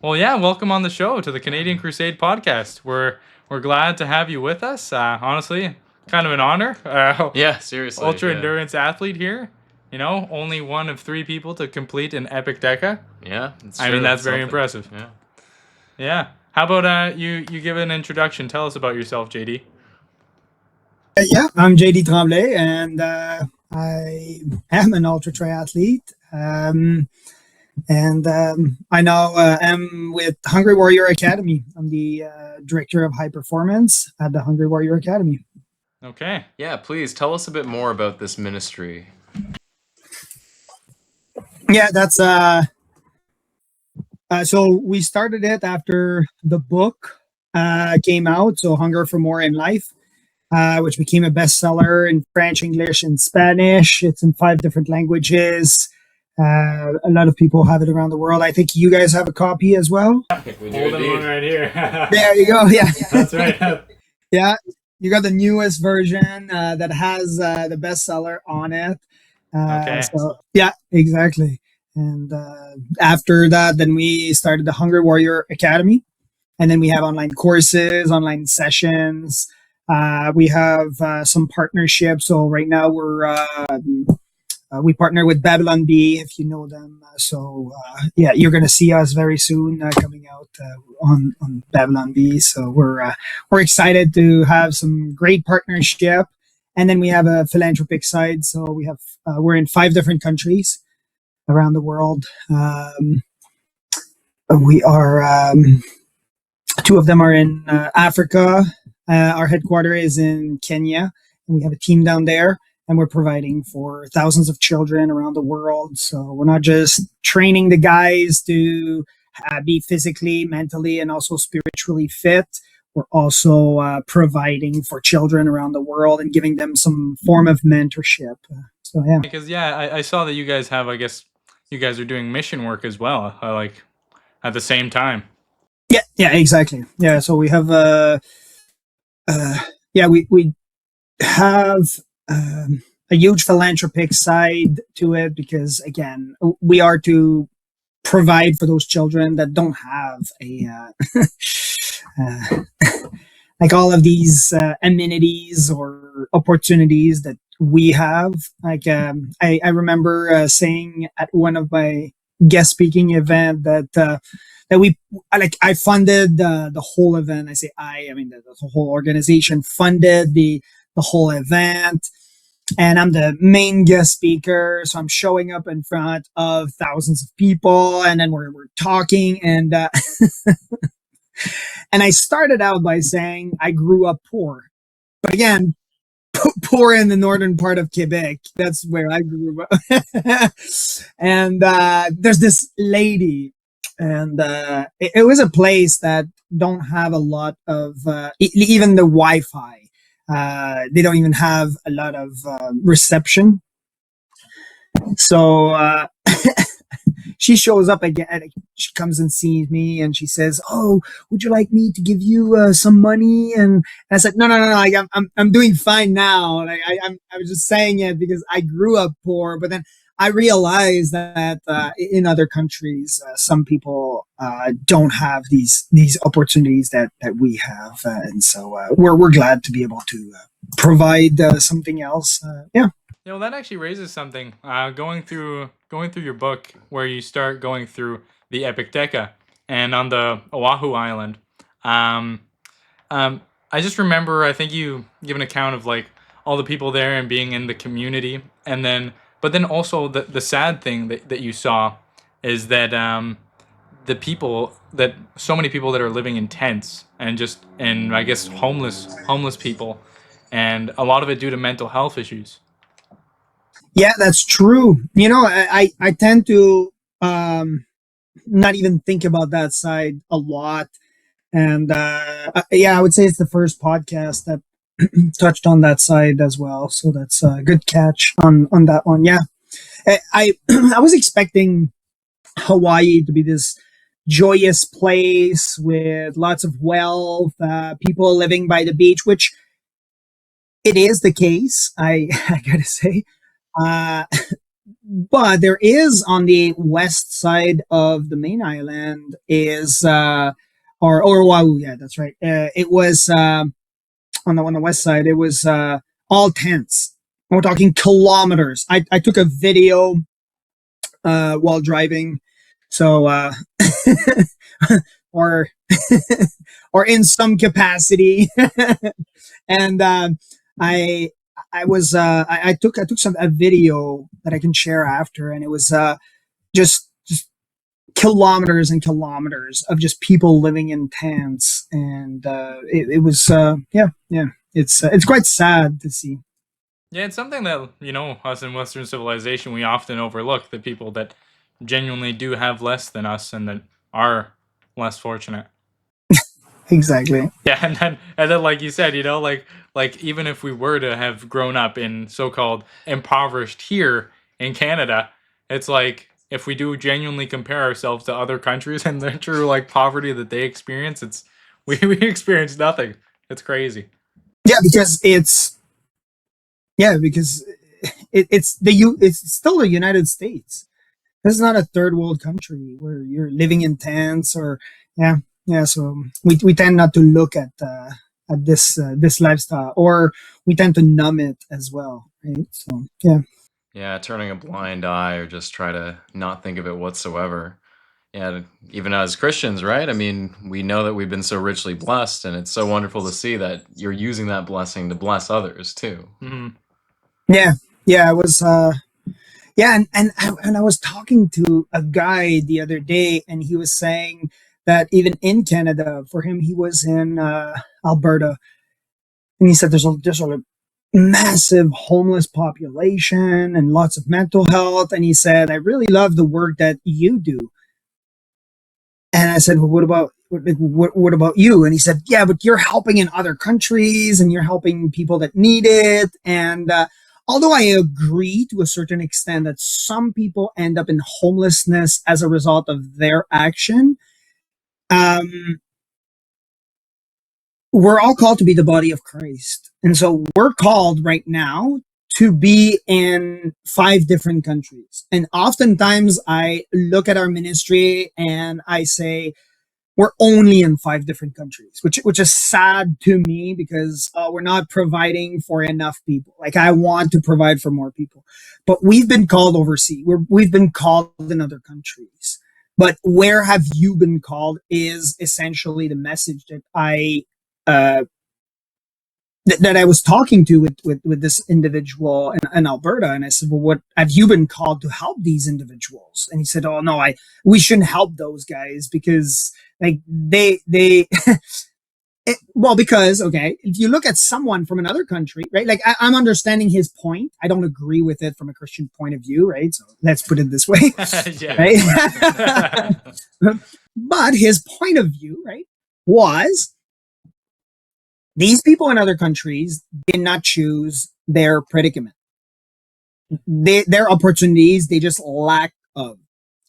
Well, yeah, welcome on the show to the Canadian Crusade podcast. We're glad to have you with us. Honestly, kind of an honor. Yeah, seriously. Ultra Yeah. endurance athlete here. Only one of three people to complete an Epicdeca. Yeah, it's I true. mean, that's It's very something. impressive. Yeah. Yeah. How about you give an introduction? Tell us about yourself, JD. Yeah, I'm JD Tremblay, and I am an ultra triathlete. I now am with Hungry Warrior Academy. I'm the director of high performance at the Hungry Warrior Academy. Okay. Yeah, please tell us a bit more about this ministry. Yeah, that's so we started it after the book came out. So Hunger for More in Life, which became a bestseller in French, English, and Spanish. It's in 5 different languages. A lot of people have it around the world. I think you guys have a copy as well. We Holding one right here. There you go. Yeah, That's right. yeah. You got the newest version that has the bestseller on it. Okay. So yeah, exactly. And after that, then we started the Hungry Warrior Academy, and then we have online courses, online sessions. We have some partnerships. So right now we partner with Babylon Bee, if you know them. Yeah, you're going to see us very soon coming out on Babylon Bee. So we're excited to have some great partnership. And then we have a philanthropic side. So we're in 5 different countries around the world. We are 2 of them are in Africa. Our headquarters is in Kenya, and we have a team down there. And we're providing for thousands of children around the world. So we're not just training the guys to be physically, mentally, and also spiritually fit. We're also providing for children around the world and giving them some form of mentorship. So yeah. Because I saw that you guys have. I guess you guys are doing mission work as well. Like at the same time. Yeah, exactly. Yeah, so we have we have a huge philanthropic side to it because again, we are to provide for those children that don't have like all of these amenities or opportunities that we have. Like I remember saying at one of my guest speaking event that I funded the whole event. I mean the whole organization funded the whole event, and I'm the main guest speaker. So I'm showing up in front of thousands of people, and then we're talking, and and I started out by saying I grew up poor, but again, poor in the northern part of Quebec. That's where I grew up. And there's this lady, and it was a place that don't have a lot of even the Wi-Fi. They don't even have a lot of reception. So she shows up again. She comes and sees me, and she says, "Oh, would you like me to give you some money?" And I said, "No. Like, I'm doing fine now. Like, I was just saying it because I grew up poor, but then I realized that in other countries, some people don't have these opportunities that we have, and so we're glad to be able to provide something else. Yeah." That actually raises something. Going through your book, where you start going through the Epicdeca and on the Oahu Island. Um, I just remember, I think you give an account of like all the people there and being in the community, and but then also the sad thing that you saw is that so many people that are living in tents and I guess homeless people, and a lot of it due to mental health issues. Yeah, that's true. I tend to not even think about that side a lot. And I would say it's the first podcast that touched on that side as well. So that's a good catch on that one. Yeah. I I was expecting Hawaii to be this joyous place with lots of wealth, people living by the beach, which it is the case. I gotta say, uh, but there is on the west side of the main island is or Oahu. Yeah, that's right. It was on the west side. It was all tents. We're talking kilometers. I took a video while driving, so or or in some capacity, and I I took some a video that I can share after, and it was just kilometers and kilometers of just people living in tents, and it was yeah, it's quite sad to see. Yeah, it's something that, us in Western civilization, we often overlook the people that genuinely do have less than us and that are less fortunate. Exactly. Yeah, and then like you said, like even if we were to have grown up in so-called impoverished here in Canada, it's like if we do genuinely compare ourselves to other countries and the true like poverty that they experience, it's we experience nothing. It's crazy. Yeah, because because it's still the United States. This is not a third world country where you're living in tents or yeah. So we tend not to look at this lifestyle, or we tend to numb it as well, right? So yeah. Yeah, turning a blind eye or just try to not think of it whatsoever. Yeah, even as Christians, right? I mean, we know that we've been so richly blessed, and it's so wonderful to see that you're using that blessing to bless others too. Hmm. Yeah, I was and I was talking to a guy the other day, and he was saying that even in Canada, for him, he was in Alberta, and he said there's a massive homeless population and lots of mental health, and he said, I really love the work that you do. And I said, well, what about you? And he said, yeah, but you're helping in other countries and you're helping people that need it. And although I agree to a certain extent that some people end up in homelessness as a result of their action, we're all called to be the body of Christ. And so we're called right now to be in 5 different countries. And oftentimes I look at our ministry and I say, we're only in 5 different countries, which is sad to me because we're not providing for enough people. Like I want to provide for more people, but we've been called overseas. We've been called in other countries. But where have you been called is essentially the message that uh, that I was talking to with this individual in Alberta. And I said, well, what have you been called to help these individuals? And he said, oh no, we shouldn't help those guys because like they because, okay, if you look at someone from another country, right? Like I'm understanding his point. I don't agree with it from a Christian point of view, right? So let's put it this way, right? But his point of view, right, was these people in other countries did not choose their predicament. Their opportunities, they just lack of.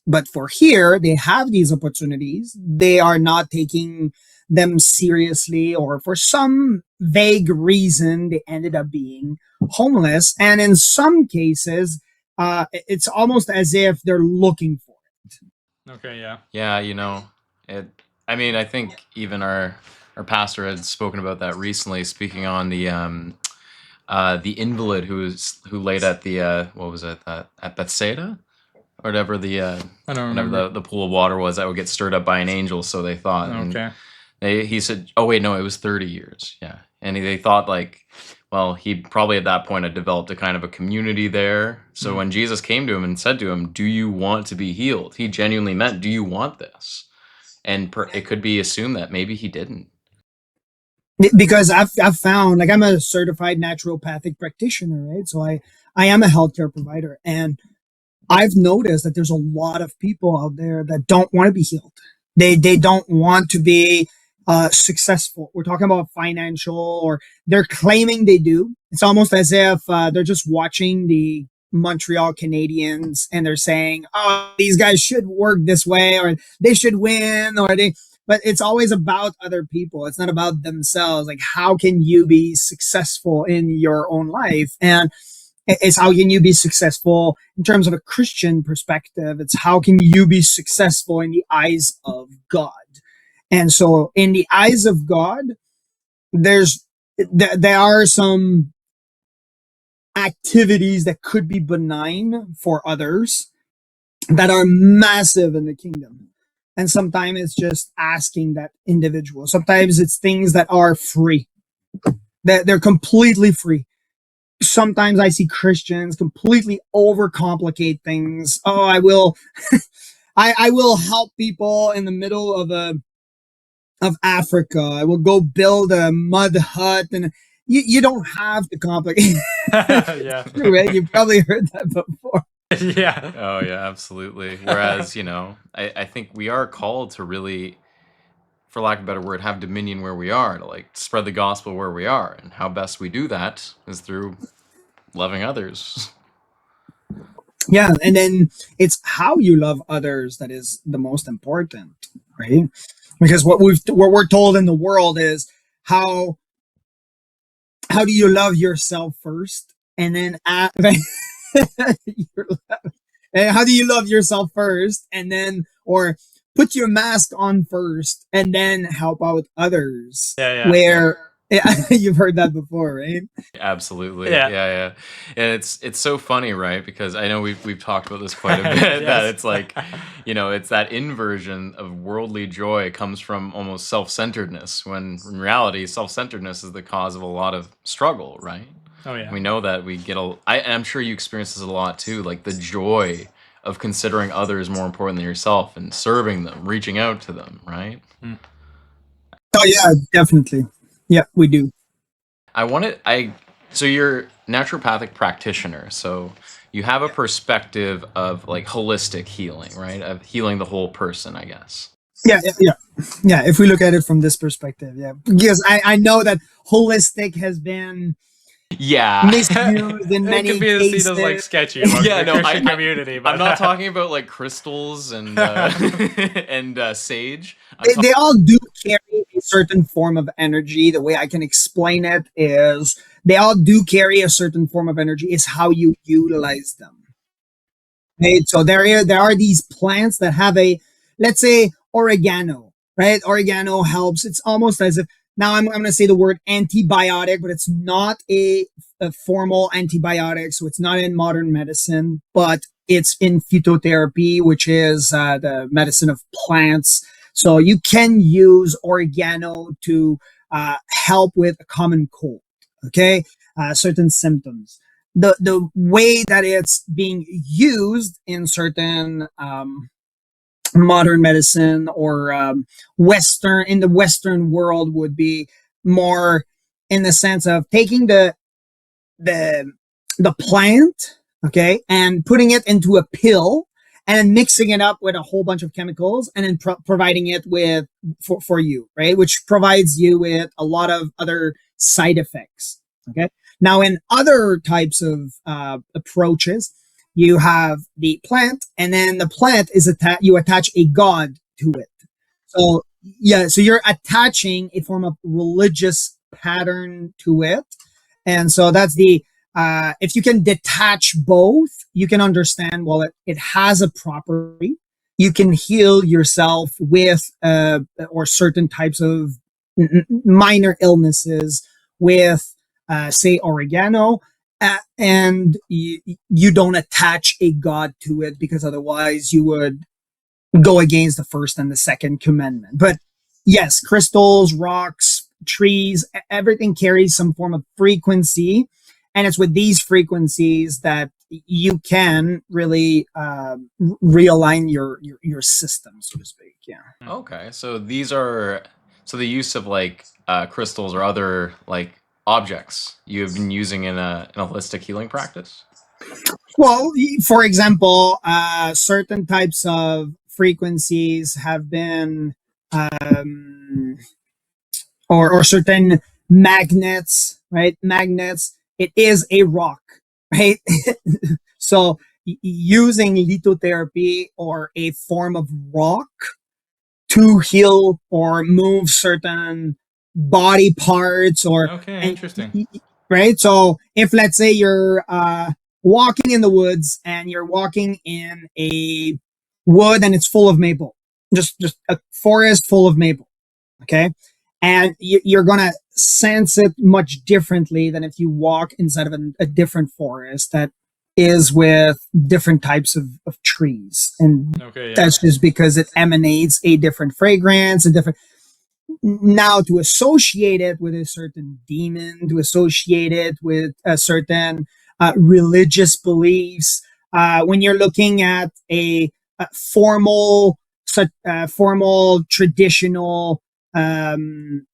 But for here, they have these opportunities. They are not taking them seriously, or for some vague reason, they ended up being homeless. And in some cases, it's almost as if they're looking for it. Okay, yeah. Yeah, I mean, I think even our pastor had spoken about that recently, speaking on the invalid who laid at the what was it, at Bethsaida, or whatever I don't whatever remember. the pool of water was that would get stirred up by an angel, so they thought. Okay. And he said, oh wait, no, it was 30 years. Yeah, and they thought like, well, he probably at that point had developed a kind of a community there. So when Jesus came to him and said to him, do you want to be healed? He genuinely meant, do you want this? And it could be assumed that maybe he didn't. Because I've found, like, I'm a certified naturopathic practitioner, right? So I am a healthcare provider, and I've noticed that there's a lot of people out there that don't want to be healed. They don't want to be successful. We're talking about financial, or they're claiming they do. It's almost as if they're just watching the Montreal Canadiens and they're saying, "Oh, these guys should work this way, or they should win, or they." But it's always about other people. It's not about themselves. Like, how can you be successful in your own life? And It's how can you be successful in terms of a Christian perspective. It's how can you be successful in the eyes of God. And so in the eyes of God, there are some activities that could be benign for others that are massive in the kingdom. And sometimes it's just asking that individual. Sometimes it's things that are free, that they're completely free. Sometimes I see Christians completely overcomplicate things. Oh, I will, I will help people in the middle of Africa. I will go build a mud hut, and you don't have to complicate. Yeah. True, right? You've probably heard that before. Yeah. Oh yeah, absolutely. Whereas, I think we are called to really, for lack of a better word, have dominion where we are, to like spread the gospel where we are. And how best we do that is through loving others. Yeah, and then it's how you love others that is the most important, right? Because what we're told in the world is how do you love yourself first, and then and how do you love yourself first, and then or put your mask on first, and then help out others. Yeah. Where you've heard that before, right? Absolutely. Yeah. Yeah. And it's so funny, right? Because I know we've talked about this quite a bit, that Yes. it's like, it's that inversion of worldly joy comes from almost self-centeredness, when in reality, self-centeredness is the cause of a lot of struggle, right? Oh yeah. We know that we get I'm sure you experience this a lot too, like the joy of considering others more important than yourself and serving them, reaching out to them, right? Oh yeah, definitely. Yeah, we do. So you're naturopathic practitioner, so you have a perspective of like holistic healing, right? Of healing the whole person, I guess. Yeah. If we look at it from this perspective, yeah, because I know that holistic has been Yeah. misused in It many could be seen as like cases. sketchy among Yeah, the no, Christian community, but I'm not talking about like crystals and and sage. They all do carry a certain form of energy. The way I can explain it is they all do carry a certain form of energy. Is how you utilize them. Right? So there are these plants that have let's say oregano, right? Oregano helps. It's almost as if now I'm going to say the word antibiotic, but it's not a formal antibiotic. So it's not in modern medicine, but it's in phytotherapy, which is the medicine of plants. So you can use oregano to help with a common cold, okay? Certain symptoms. The way that it's being used in certain modern medicine or in the Western world would be more in the sense of taking the plant, okay, and putting it into a pill and mixing it up with a whole bunch of chemicals and then providing it for you, right? Which provides you with a lot of other side effects, okay? Now, in other types of approaches, you have the plant, and then the plant is you attach a god to it. So so you're attaching a form of religious pattern to it, and so that's if you can detach both, you can understand, well, it has a property. You can heal yourself with or certain types of minor illnesses with say oregano, and you don't attach a god to it, because otherwise you would go against the first and the second commandment. But yes, crystals, rocks, trees, everything carries some form of frequency, and it's with these frequencies that you can really realign your system, so to speak. Yeah. Okay, so the use of like crystals or other like objects you have been using in a holistic healing practice? Well, for example, certain types of frequencies have been, or certain magnets, right? Magnets, it is a rock, right? So using lithotherapy or a form of rock to heal or move certain body parts Okay, interesting. right? So if let's say you're walking in the woods and you're walking in a wood and it's full of maple, just a forest full of maple. Okay. And you're going to sense it much differently than if you walk inside of a different forest that is with different types of trees. And Okay, yeah. that's just because it emanates a different fragrance, a different. Now, to associate it with a certain demon, to associate it with a certain religious beliefs, when you're looking at a formal, formal traditional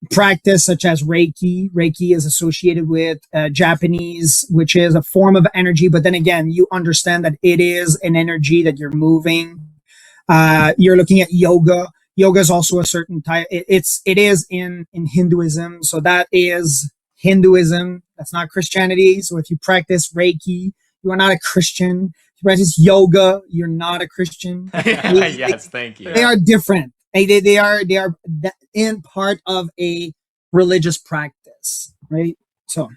practice such as Reiki. Reiki is associated with Japanese, which is a form of energy. But then again, you understand that it is an energy that you're moving. You're looking at yoga. Yoga is also a certain type. It is in Hinduism. So that is Hinduism. That's not Christianity. So if you practice Reiki, you are not a Christian. If you practice yoga, you're not a Christian. Yes, thank you. They are different. They are in part of a religious practice, right? So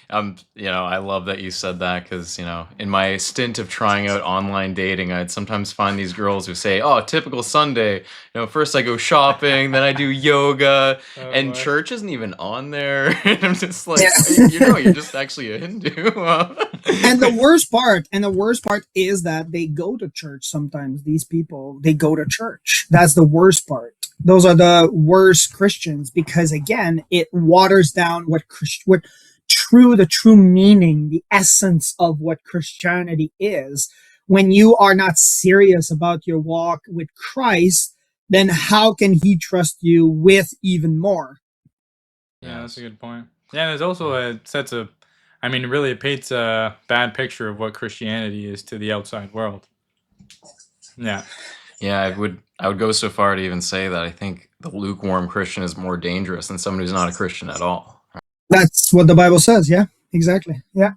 I love that you said that because, in my stint of trying out online dating, I'd sometimes find these girls who say, "Oh, typical Sunday. First I go shopping, then I do yoga, and boy. church isn't even on there." And I'm just like, Yeah. you're just actually a Hindu. and the worst part is that they go to church sometimes. These people, they go to church. That's the worst part. Those are the worst Christians because again, it waters down the true meaning, the essence of what Christianity is. When you are not serious about your walk with Christ, then how can he trust you with even more? Yeah, that's a good point. Yeah, there's also really it paints a bad picture of what Christianity is to the outside world. Yeah. Yeah, I would go so far to even say that I think the lukewarm Christian is more dangerous than someone who's not a Christian at all. That's what the Bible says. Yeah, exactly. Yeah.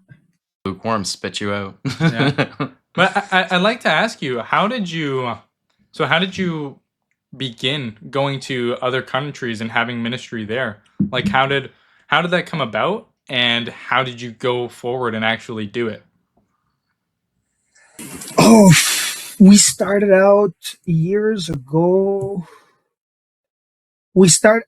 Lukewarm spit you out. Yeah. But I'd like to ask you, how did you begin going to other countries and having ministry there? Like, how did that come about, and how did you go forward and actually do it? Oh, we started out years ago.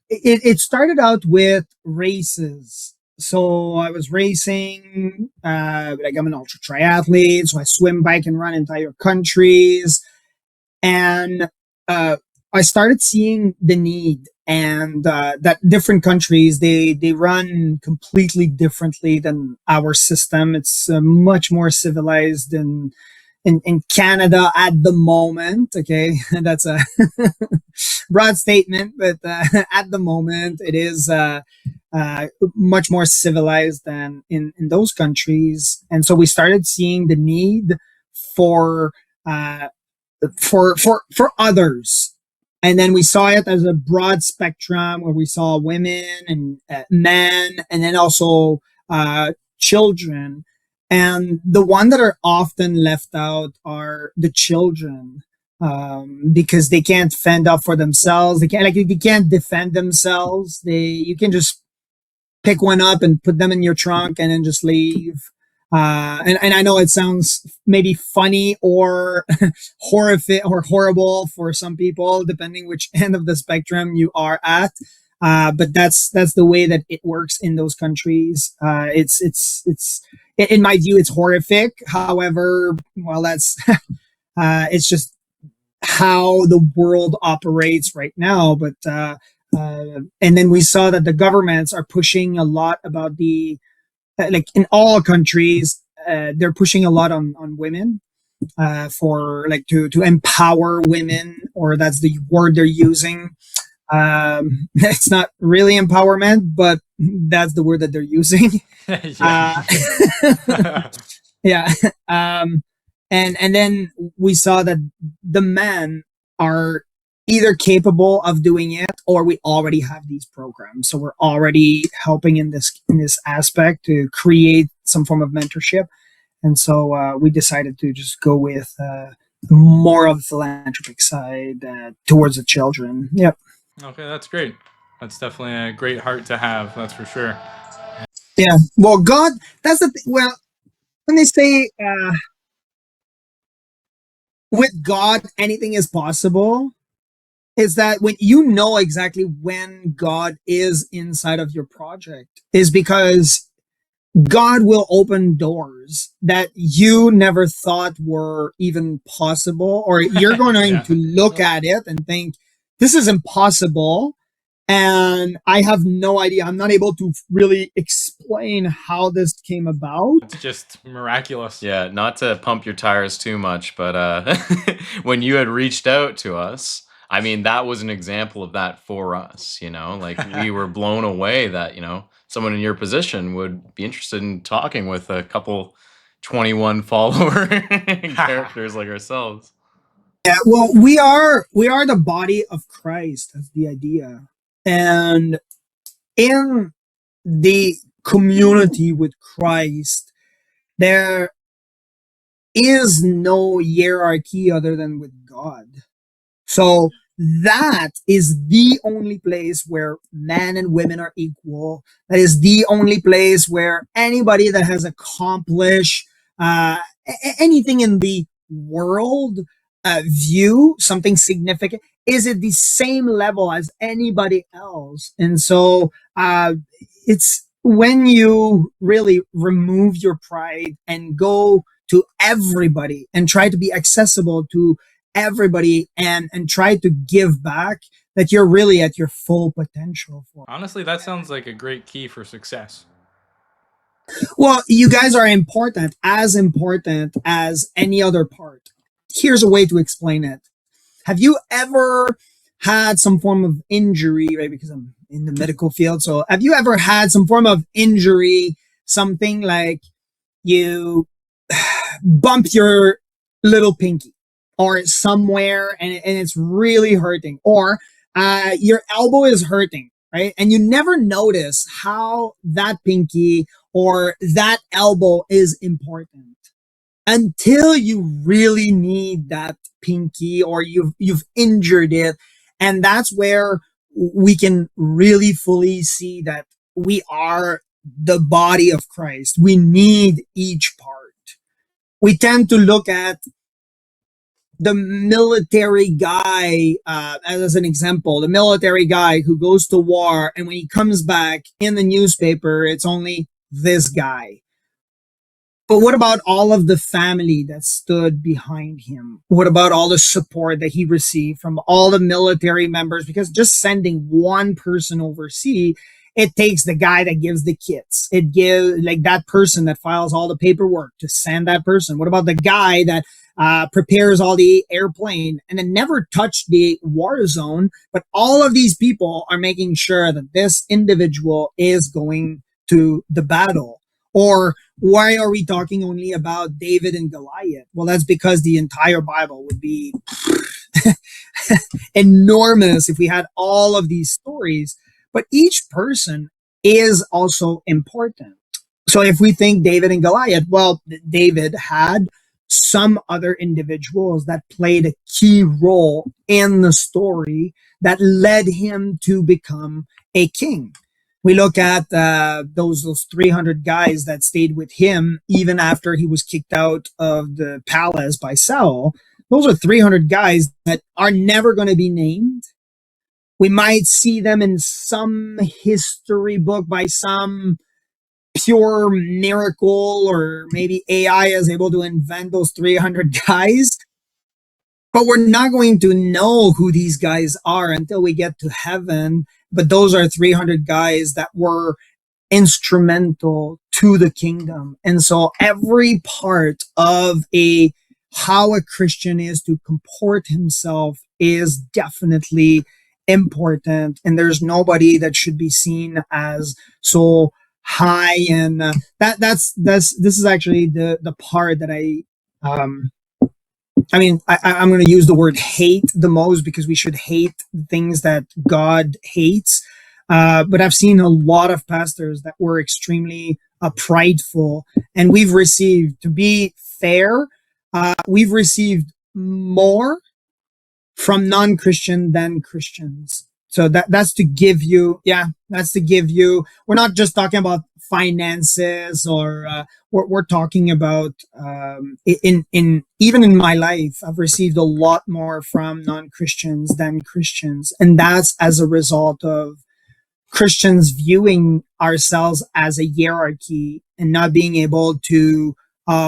It started out with races. So I was racing, like I'm an ultra triathlete, so I swim, bike, and run entire countries. And I started seeing the need, and that different countries they run completely differently than our system. It's much more civilized in Canada at the moment. Okay, that's a broad statement, but at the moment it is much more civilized than in those countries. And so we started seeing the need for uh, for others. And then we saw it as a broad spectrum where we saw women and men, and then also children. And the one that are often left out are the children, because they can't fend up for themselves. They can't defend themselves. You can just pick one up and put them in your trunk and then just leave. And I know it sounds maybe funny or horrific or horrible for some people, depending which end of the spectrum you are at. But that's the way that it works in those countries. In my view, it's horrific. However, well, that's it's just how the world operates right now. But and then we saw that the governments are pushing a lot about the like in all countries, they're pushing a lot on women for like to empower women, or that's the word they're using. It's not really empowerment, but that's the word that they're using. Yeah. And then we saw that the men are either capable of doing it, or we already have these programs, so we're already helping in this aspect to create some form of mentorship. And so we decided to just go with more of the philanthropic side towards the children. Yep. Okay, that's great. That's definitely a great heart to have. That's for sure. Yeah. Well, God, that's the thing. Well, when they say with God anything is possible, is that when you know exactly when God is inside of your project, is because God will open doors that you never thought were even possible, or you're going Yeah. to look at it and think, this is impossible. And I have no idea. I'm not able to really explain how this came about. It's just miraculous. Yeah, not to pump your tires too much, but when you had reached out to us, I mean, that was an example of that for us, you know? Like we were blown away that, you know, someone in your position would be interested in talking with a couple 21 follower characters like ourselves. Yeah, well, we are the body of Christ. That's the idea. And in the community with Christ, there is no hierarchy other than with God. So that is the only place where men and women are equal. That is the only place where anybody that has accomplished anything in the world, view something significant, is at the same level as anybody else. And so it's when you really remove your pride and go to everybody and try to be accessible to everybody and try to give back, that you're really at your full potential for. Honestly, that sounds like a great key for success. Well, you guys are important as any other part. Here's a way to explain it. Have you ever had some form of injury, right? Because I'm in the medical field. So have you ever had some form of injury, something like you bumped your little pinky or somewhere and it's really hurting, or your elbow is hurting, right? And you never notice how that pinky or that elbow is important until you really need that pinky, or you've injured it. And that's where we can really fully see that we are the body of Christ. We need each part. We tend to look at the military guy, as an example, the military guy who goes to war, and when he comes back in the newspaper, it's only this guy. But what about all of the family that stood behind him? What about all the support that he received from all the military members? Because just sending one person overseas, it takes the guy that gives the kits. It gives like that person that files all the paperwork to send that person. What about the guy that prepares all the airplane and then never touched the war zone? But all of these people are making sure that this individual is going to the battle. Or why are we talking only about David and Goliath? Well, that's because the entire Bible would be enormous if we had all of these stories. But each person is also important. So if we think David and Goliath, well, David had some other individuals that played a key role in the story that led him to become a king. We look at those 300 guys that stayed with him even after he was kicked out of the palace by Saul. Those are 300 guys that are never going to be named. We might see them in some history book by some pure miracle, or maybe AI is able to invent those 300 guys. But we're not going to know who these guys are until we get to heaven. But those are 300 guys that were instrumental to the kingdom. And so every part of how a Christian is to comport himself is definitely important. And there's nobody that should be seen as so high. And this is actually the part that I'm going to use the word hate the most, because we should hate things that God hates. But I've seen a lot of pastors that were extremely prideful, and we've received, to be fair, we've received more from non-Christian than Christians. So that's to give you, we're not just talking about finances or we're talking about in even in my life, I've received a lot more from non-Christians than Christians. And that's as a result of Christians viewing ourselves as a hierarchy and not being able to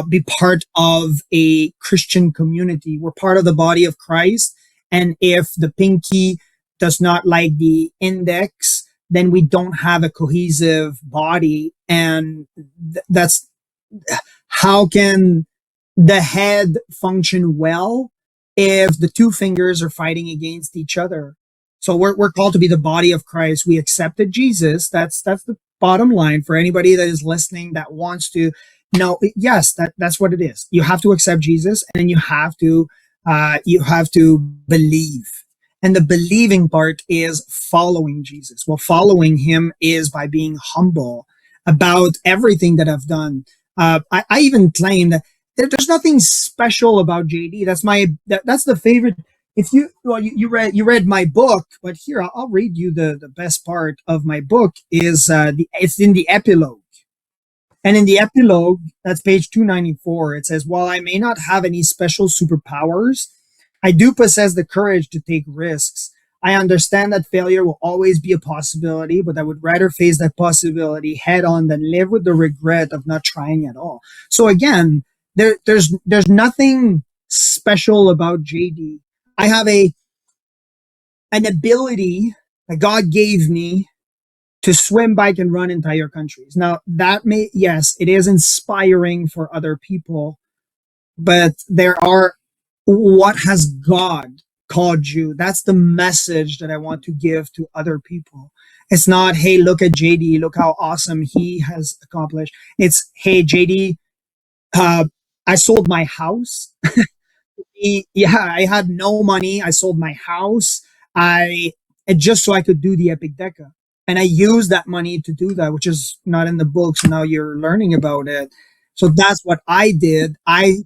be part of a Christian community. We're part of the body of Christ. And if the pinky does not like the index, then we don't have a cohesive body. And that's how can the head function well if the two fingers are fighting against each other? So we're called to be the body of Christ. We accepted Jesus. That's the bottom line for anybody that is listening that wants to know. Yes, that's what it is. You have to accept Jesus, and then you have to believe. And the believing part is following Jesus. Well, following him is by being humble about everything that I've done. I even claim that there's nothing special about JD. That's the favorite. If you read my book, but here I'll read you the best part of my book is it's in the epilogue. And in the epilogue, that's page 294, it says, while I may not have any special superpowers, I do possess the courage to take risks. I understand that failure will always be a possibility, but I would rather face that possibility head on than live with the regret of not trying at all. So again, there's nothing special about JD. I have an ability that God gave me to swim, bike, and run entire countries. Now yes, it is inspiring for other people, but what has God called you? That's the message that I want to give to other people. It's not, hey, look at JD, look how awesome he has accomplished. It's, hey, JD, I sold my house. I had no money. I sold my house. Just so I could do the Epicdeca. And I used that money to do that, which is not in the book. So now you're learning about it. So that's what I did. I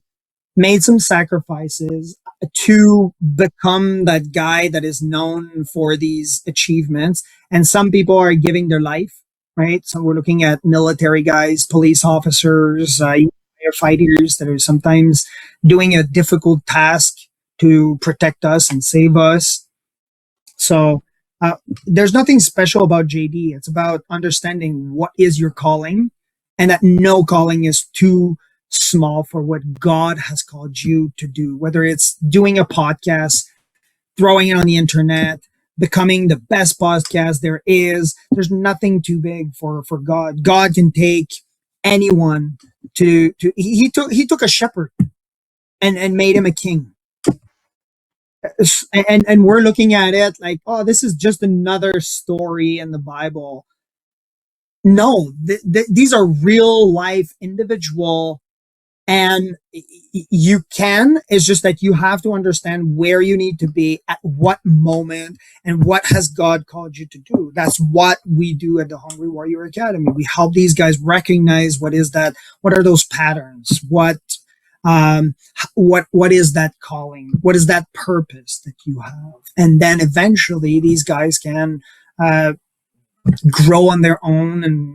made some sacrifices to become that guy that is known for these achievements. And some people are giving their life, right? So we're looking at military guys, police officers, firefighters that are sometimes doing a difficult task to protect us and save us. So there's nothing special about JD. It's about understanding what is your calling, and that no calling is too small for what God has called you to do, whether it's doing a podcast, throwing it on the internet, becoming the best podcast there is. There's nothing too big for God. God can take anyone he took a shepherd and made him a king. And we're looking at it like, oh, this is just another story in the Bible. No, these are real life individual. And it's just that you have to understand where you need to be at what moment and what has God called you to do. That's what we do at the Hungry Warrior Academy. We help these guys recognize what are those patterns? What is that calling? What is that purpose that you have? And then eventually these guys can grow on their own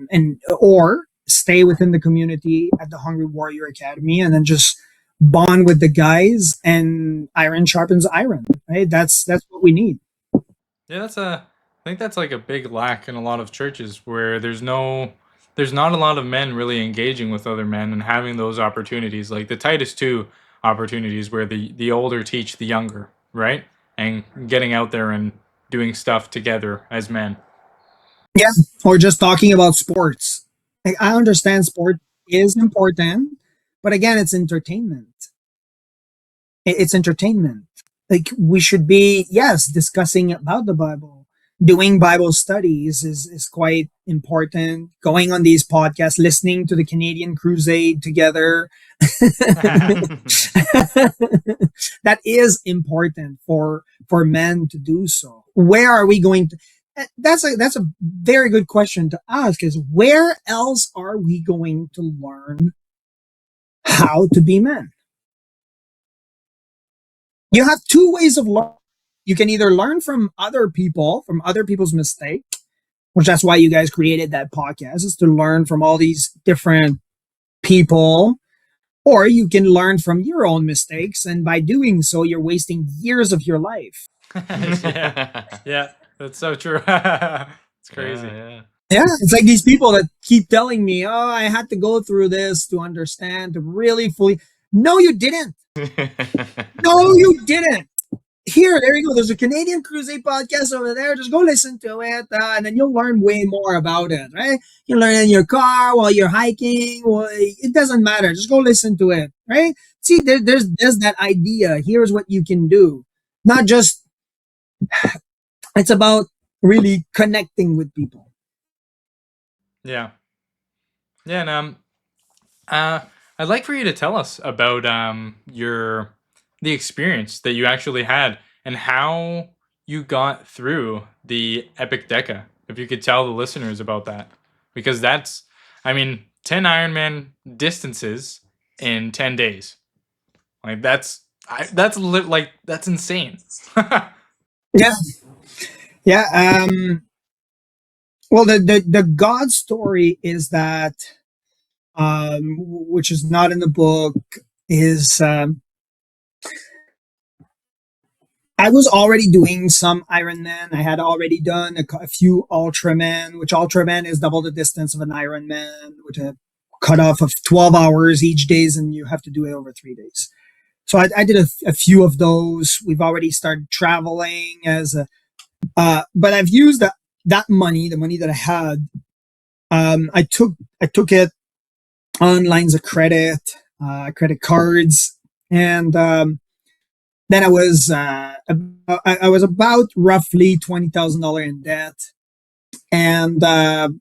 or stay within the community at the Hungry Warrior Academy and then just bond with the guys, and iron sharpens iron, right? That's what we need. Yeah, I think that's like a big lack in a lot of churches where there's not a lot of men really engaging with other men and having those opportunities, like the Titus 2 opportunities where the older teach the younger, right? And getting out there and doing stuff together as men. Yeah, or just talking about sports. Like, I understand sport is important, but again, it's entertainment. It's entertainment. Like, we should be, yes, discussing about the Bible. Doing Bible studies is quite important. Going on these podcasts, listening to the Canadian Crusade together. That is important for men to do so. Where are we going to? That's a very good question to ask, is where else are we going to learn how to be men? You have two ways of learning. you can either learn from other people, from other people's mistakes, which that's why you guys created that podcast, is to learn from all these different people, or you can learn from your own mistakes, and by doing so, you're wasting years of your life. Yeah, that's so true. It's crazy. Yeah. Yeah, it's like these people that keep telling me, "Oh, I had to go through this to understand, to really fully." No, you didn't. No, you didn't. Here, there you go. There's a Canadian Crusade podcast over there. Just go listen to it, and then you'll learn way more about it, right? You learn in your car while you're hiking. Well, it doesn't matter. Just go listen to it, right? See, there's that idea. Here's what you can do. Not just, it's about really connecting with people. Yeah. Yeah, and I'd like for you to tell us about the experience that you actually had and how you got through the Epicdeca. If you could tell the listeners about that, because that's, I mean, 10 Ironman distances in 10 days. Like that's insane. Yeah, yeah. Well, the God story is that, which is not in the book, is I was already doing some Ironman. I had already done a few Ultraman, which Ultraman is double the distance of an Ironman, with a cutoff of 12 hours each days, and you have to do it over 3 days. So I did a few of those. We've already started traveling as a, but I've used that money, the money that I had. I took it on lines of credit, credit cards, and then I was about roughly $20,000 in debt, and the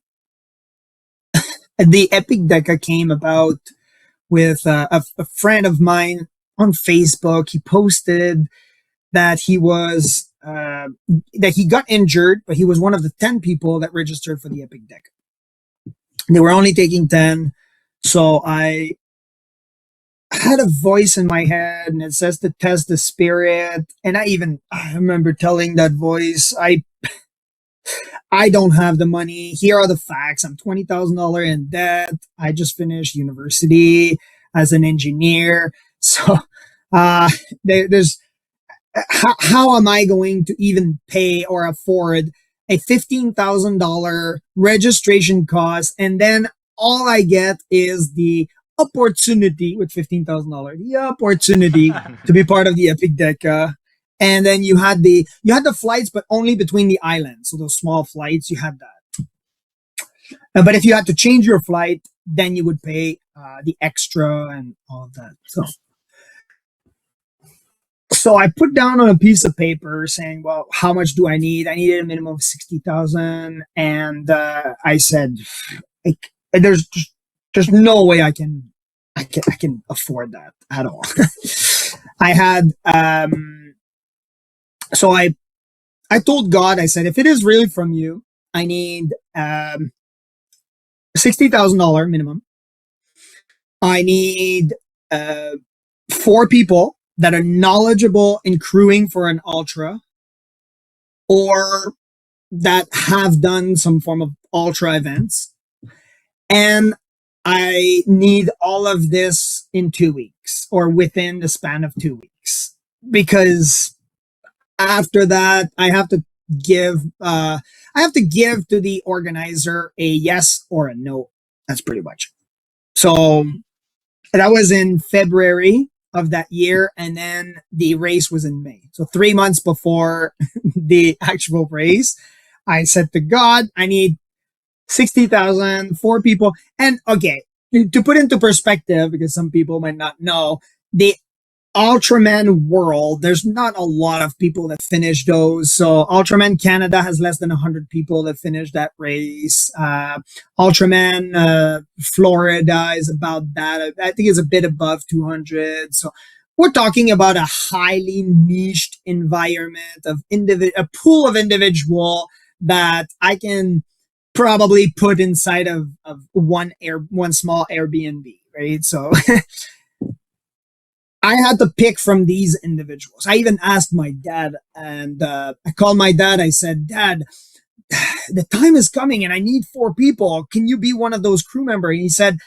Epicdeca came about with a friend of mine on Facebook. He posted that he was that he got injured, but he was one of the 10 people that registered for the Epicdeca. They were only taking 10, so I had a voice in my head, and it says to test the spirit. And I remember telling that voice, I don't have the money. Here are the facts. I'm $20,000 in debt. I just finished university as an engineer. So there's how am I going to even pay or afford a $15,000 registration cost, and then all I get is the opportunity with $15,000, the opportunity to be part of the Epicdeca. And then you had the flights, but only between the islands. So those small flights, you had that. But if you had to change your flight, then you would pay the extra and all of that. So I put down on a piece of paper saying, well, how much do I need? I needed a minimum of 60,000. And I said, there's no way I can afford that at all. I had, so I told God, I said, if it is really from you, I need $60,000 minimum. I need 4 people that are knowledgeable in crewing for an ultra, or that have done some form of ultra events. And I need all of this in 2 weeks, or within the span of 2 weeks, because after that I have to give to the organizer a yes or a no. That's pretty much it. So that was in February of that year, and then the race was in May. So 3 months before the actual race, I said to God, I need 60,000, 4 people. And okay, to put into perspective, because some people might not know, the Ultraman world, there's not a lot of people that finish those. So Ultraman Canada has less than 100 people that finish that race. Ultraman Florida is about that. I think it's a bit above 200. So we're talking about a highly niched environment of a pool of individual that I can probably put inside of one small Airbnb, right? So I had to pick from these individuals. I even asked my dad, and I called my dad. I said, Dad, the time is coming and I need 4 people. Can you be one of those crew members? And he said,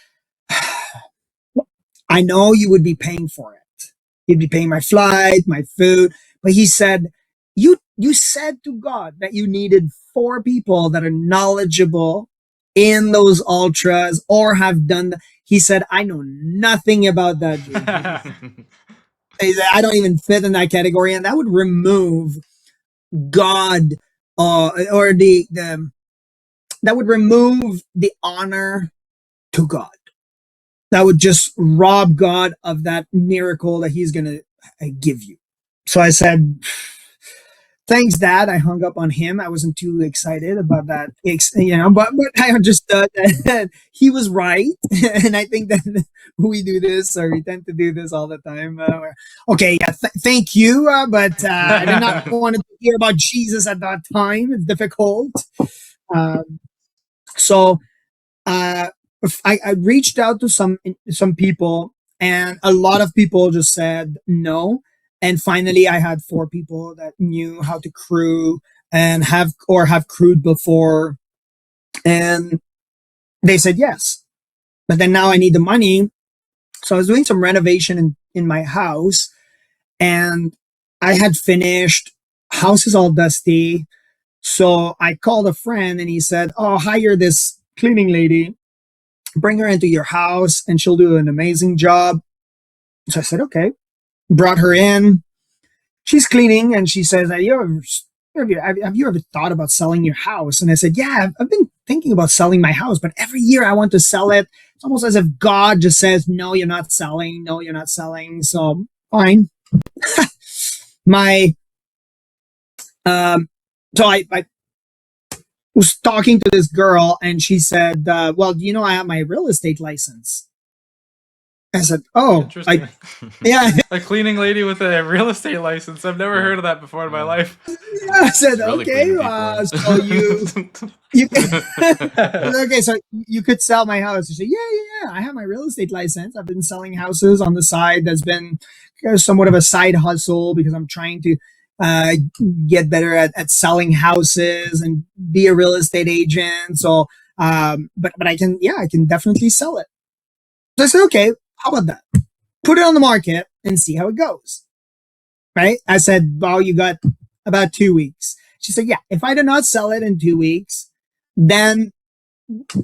I know you would be paying for it. You'd be paying my flight, my food. But he said, you said to God that you needed 4 people that are knowledgeable in those ultras or have done he said, I know nothing about that, dude. He said, I don't even fit in that category. And that would remove God or that would remove the honor to God. That would just rob God of that miracle that he's going to give you. So I said, thanks, Dad. I hung up on him. I wasn't too excited about that, but I understood that he was right. And I think that we do this, or we tend to do this all the time. Okay, yeah, thank you, but I did not want to hear about Jesus at that time. It's difficult. So I reached out to some people, and a lot of people just said no. And finally, I had 4 people that knew how to crew and have crewed before, and they said yes. But then now I need the money, so I was doing some renovation in my house, and I had finished. House is all dusty, so I called a friend, and he said, "Oh, hire this cleaning lady. Bring her into your house and she'll do an amazing job." So I said, okay. Brought her in. She's cleaning and she says, have you ever thought about selling your house? And I said, yeah, I've been thinking about selling my house, but every year I want to sell it. It's almost as if God just says, no, you're not selling. No, you're not selling. So fine. I was talking to this girl and she said, well, I have my real estate license. I said, oh, Interesting. yeah. A cleaning lady with a real estate license. I've never heard of that before in my life. I said, Really okay, so you okay, so you could sell my house. She said, yeah, I have my real estate license. I've been selling houses on the side. That's been somewhat of a side hustle because I'm trying to get better at selling houses and be a real estate agent. So, but I can definitely sell it. So I said, okay, how about that? Put it on the market and see how it goes. Right? I said, well, you got about 2 weeks. She said, yeah, if I do not sell it in 2 weeks, then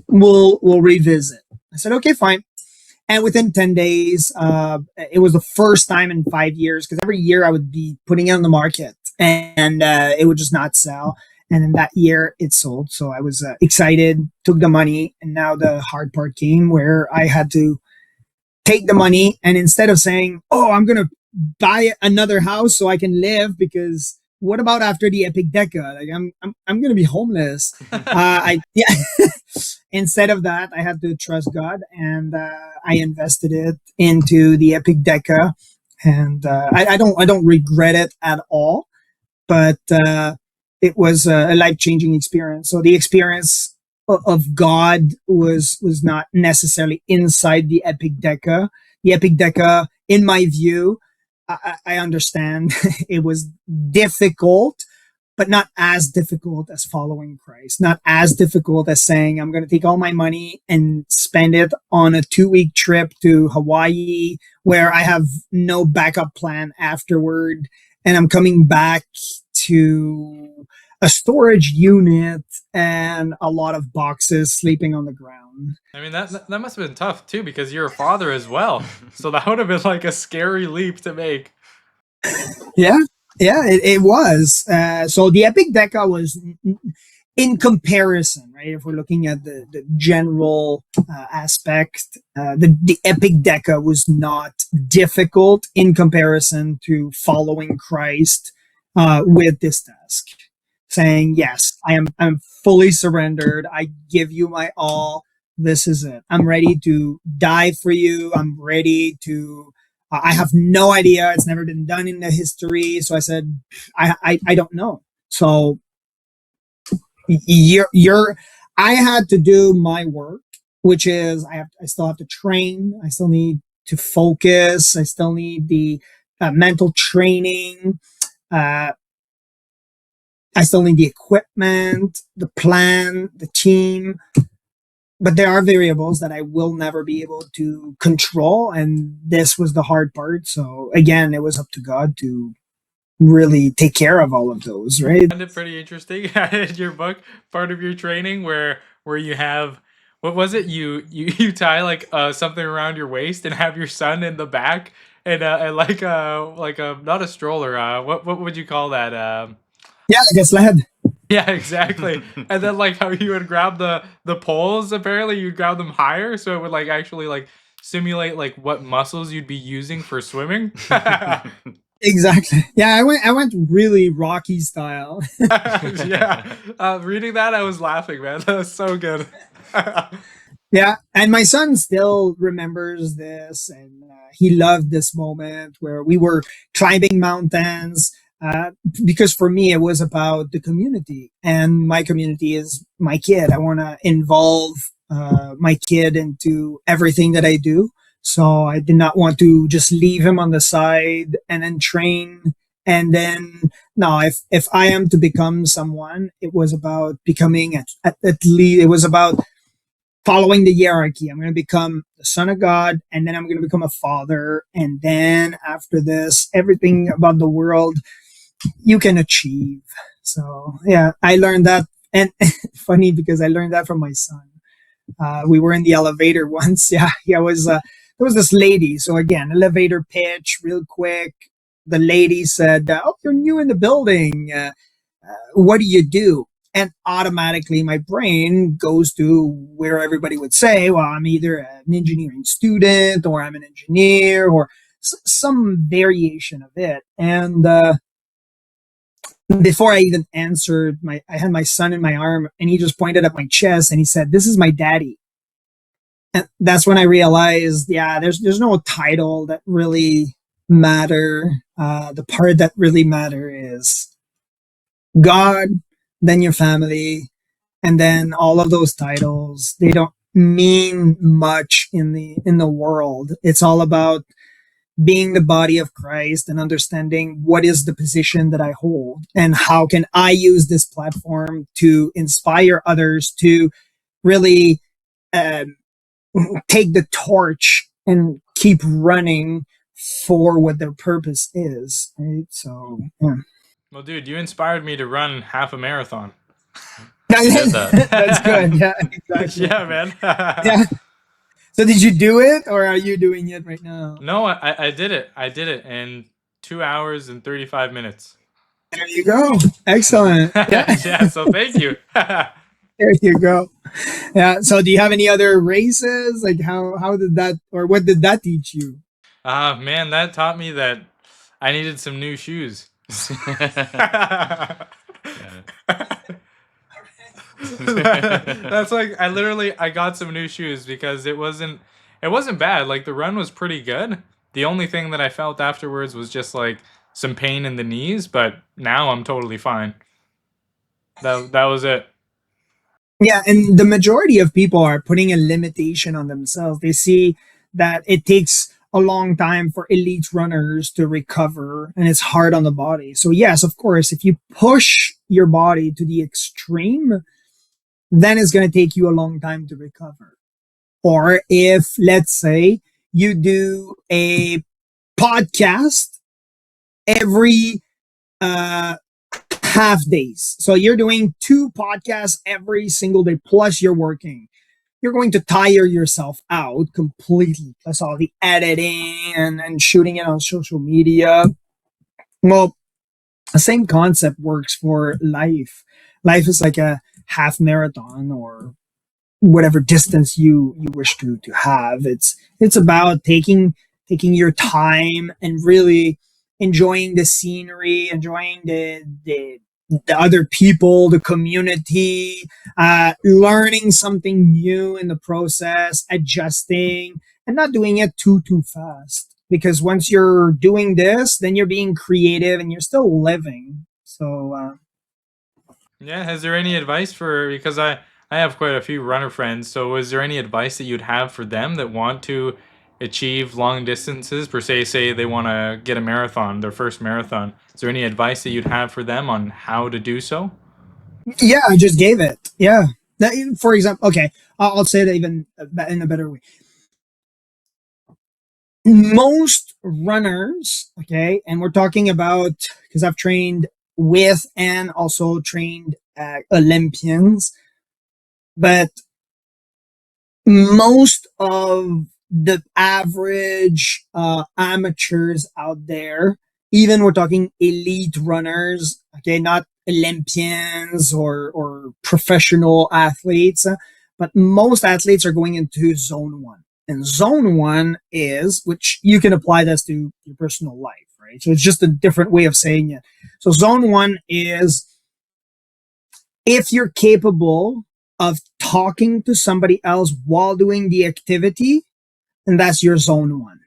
we'll revisit. I said, okay, fine. And within 10 days, it was the first time in 5 years, because every year I would be putting it on the market and it would just not sell. And in that year, it sold. So I was excited, took the money. And now the hard part came where I had to take the money. And instead of saying, oh, I'm going to buy another house so I can live, because what about after the Epicdeca? Like I'm going to be homeless. Instead of that, I had to trust God, and I invested it into the Epicdeca, and I don't regret it at all. But it was a life-changing experience. So the experience of God was not necessarily inside the Epicdeca. The Epicdeca, in my view, I understand it was difficult, but not as difficult as following Christ, not as difficult as saying, I'm going to take all my money and spend it on a 2-week trip to Hawaii where I have no backup plan afterward. And I'm coming back to a storage unit and a lot of boxes sleeping on the ground. I mean, that must have been tough too, because you're a father as well. So that would have been like a scary leap to make. Yeah, it was. So the Epicdeca was, in comparison, right? If we're looking at the general aspect, the Epicdeca was not difficult in comparison to following Christ with this task. Saying, yes, I'm fully surrendered. I give you my all. This is it. I'm ready to die for you. I'm ready to. I have no idea. It's never been done in the history. So I said, I don't know. So I had to do my work, which is I still have to train. I still need to focus. I still need the mental training. I still need the equipment, the plan, the team. But there are variables that I will never be able to control. And this was the hard part. So again, it was up to God to really take care of all of those, right? I find it pretty interesting in your book, part of your training where you have, what was it, you tie like something around your waist and have your son in the back, and like a not a stroller, what would you call that, Yeah, I guess sled. yeah, exactly. And then like how you would grab the poles, apparently you'd grab them higher so it would like actually like simulate like what muscles you'd be using for swimming. Exactly. Yeah, I went really Rocky style. Yeah, reading that I was laughing, man. That was so good. Yeah, and my son still remembers this, and he loved this moment where we were climbing mountains. Because for me, it was about the community, and my community is my kid. I want to involve my kid into everything that I do. So I did not want to just leave him on the side and then train. And then, no, if I am to become someone, it was about becoming at least, it was about following the hierarchy. I'm going to become the son of God, and then I'm going to become a father. And then after this, everything about the world you can achieve. So yeah, I learned that. And funny because I learned that from my son. We were in the elevator once. Yeah, there was this lady. So again, elevator pitch real quick. The lady said, "Oh, you're new in the building. What do you do?" And automatically my brain goes to where everybody would say, well, I'm either an engineering student or I'm an engineer or some variation of it. And before I even answered, I had my son in my arm and he just pointed at my chest and he said, "This is my daddy." And that's when I realized, yeah, there's no title that really matter. The part that really matter is God, then your family, and then all of those titles. They don't mean much in the world. It's all about being the body of Christ and understanding what is the position that I hold and how can I use this platform to inspire others to really take the torch and keep running for what their purpose is. Right. So, yeah. Well, dude, you inspired me to run half a marathon. That's good. Yeah, exactly. Yeah, man. Yeah. So did you do it or are you doing it right now? No, I did it. I did it in 2 hours and 35 minutes. There you go. Excellent. Yeah. Yeah, so thank you. There you go. Yeah. So do you have any other races? Like how did that or what did that teach you? Man, that taught me that I needed some new shoes. That's like I got some new shoes because it wasn't bad. Like the run was pretty good. The only thing that I felt afterwards was just like some pain in the knees, but now I'm totally fine. That was it. Yeah, and the majority of people are putting a limitation on themselves. They see that it takes a long time for elite runners to recover and it's hard on the body. So yes, of course, if you push your body to the extreme, then it's going to take you a long time to recover. Or if, let's say, you do a podcast every half days. So you're doing 2 podcasts every single day, plus you're working. You're going to tire yourself out completely. Plus all the editing and shooting it on social media. Well, the same concept works for life. Life is like a half marathon or whatever distance you wish to have. It's about taking your time and really enjoying the scenery, enjoying the other people, the community, learning something new in the process, adjusting, and not doing it too fast. Because once you're doing this, then you're being creative and you're still living. So Yeah, has there any advice for, because I have quite a few runner friends, so is there any advice that you'd have for them that want to achieve long distances, per se, say they want to get a marathon, their first marathon, is there any advice that you'd have for them on how to do so? Yeah, I just gave it. Yeah. For example, okay, I'll say it even in a better way. Most runners, okay, and we're talking about, because I've trained with and also trained Olympians, but most of the average amateurs out there, even we're talking elite runners, okay, not Olympians or professional athletes, but most athletes are going into zone one. And zone one is, which you can apply this to your personal life, right? So it's just a different way of saying it. So zone one is if you're capable of talking to somebody else while doing the activity, and that's your zone one.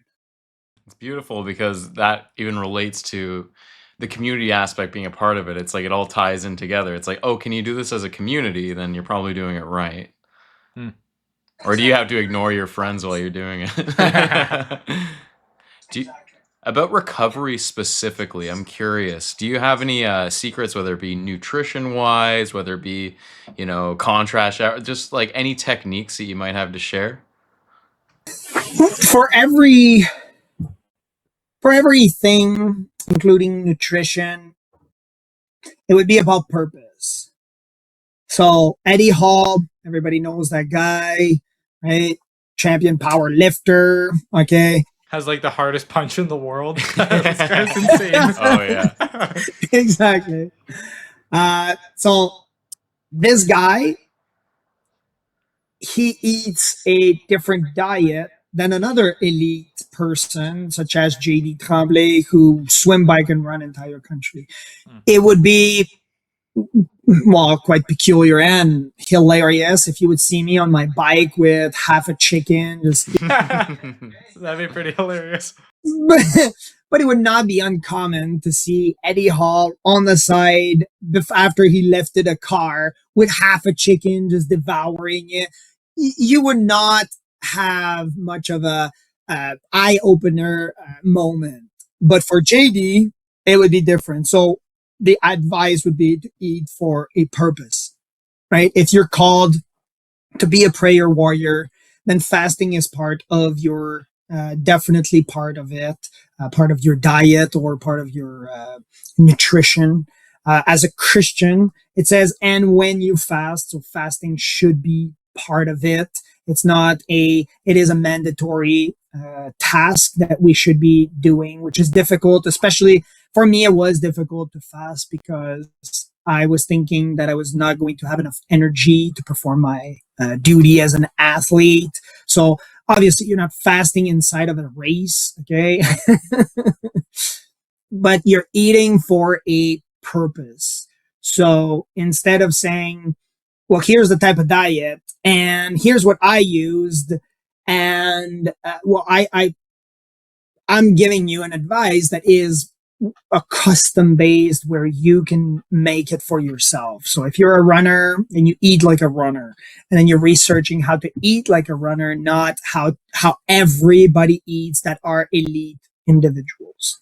It's beautiful because that even relates to the community aspect being a part of it. It's like it all ties in together. It's like, oh, can you do this as a community? Then you're probably doing it right. Hmm. Or do you have to ignore your friends while you're doing it? do you, about recovery specifically, I'm curious. Do you have any secrets, whether it be nutrition wise, whether it be, contrast, just like any techniques that you might have to share? For everything, including nutrition, it would be about purpose. So Eddie Hall, everybody knows that guy, right? Champion power lifter. Okay. Has like the hardest punch in the world. This guy's insane. Oh yeah. Exactly. So this guy, he eats a different diet than another elite person, such as JD Tremblay, who swim, bike, and run entire country. It would be, well, quite peculiar and hilarious if you would see me on my bike with half a chicken, just That'd be pretty hilarious. but, but it would not be uncommon to see Eddie Hall on the side after he lifted a car with half a chicken just devouring it. You would not have much of a eye opener moment, but for JD, it would be different. So the advice would be to eat for a purpose, right? If you're called to be a prayer warrior, then fasting is part of your definitely part of it, part of your diet or part of your nutrition. As a Christian, it says, and when you fast, so fasting should be part of it. It is a mandatory task that we should be doing, which is difficult, especially for me. It was difficult to fast because I was thinking that I was not going to have enough energy to perform my duty as an athlete. So obviously you're not fasting inside of a race, okay? But you're eating for a purpose. So instead of saying, well, here's the type of diet and here's what I used, and I'm giving you an advice that is a custom based where you can make it for yourself. So if you're a runner and you eat like a runner, and then you're researching how to eat like a runner, not how everybody eats that are elite individuals.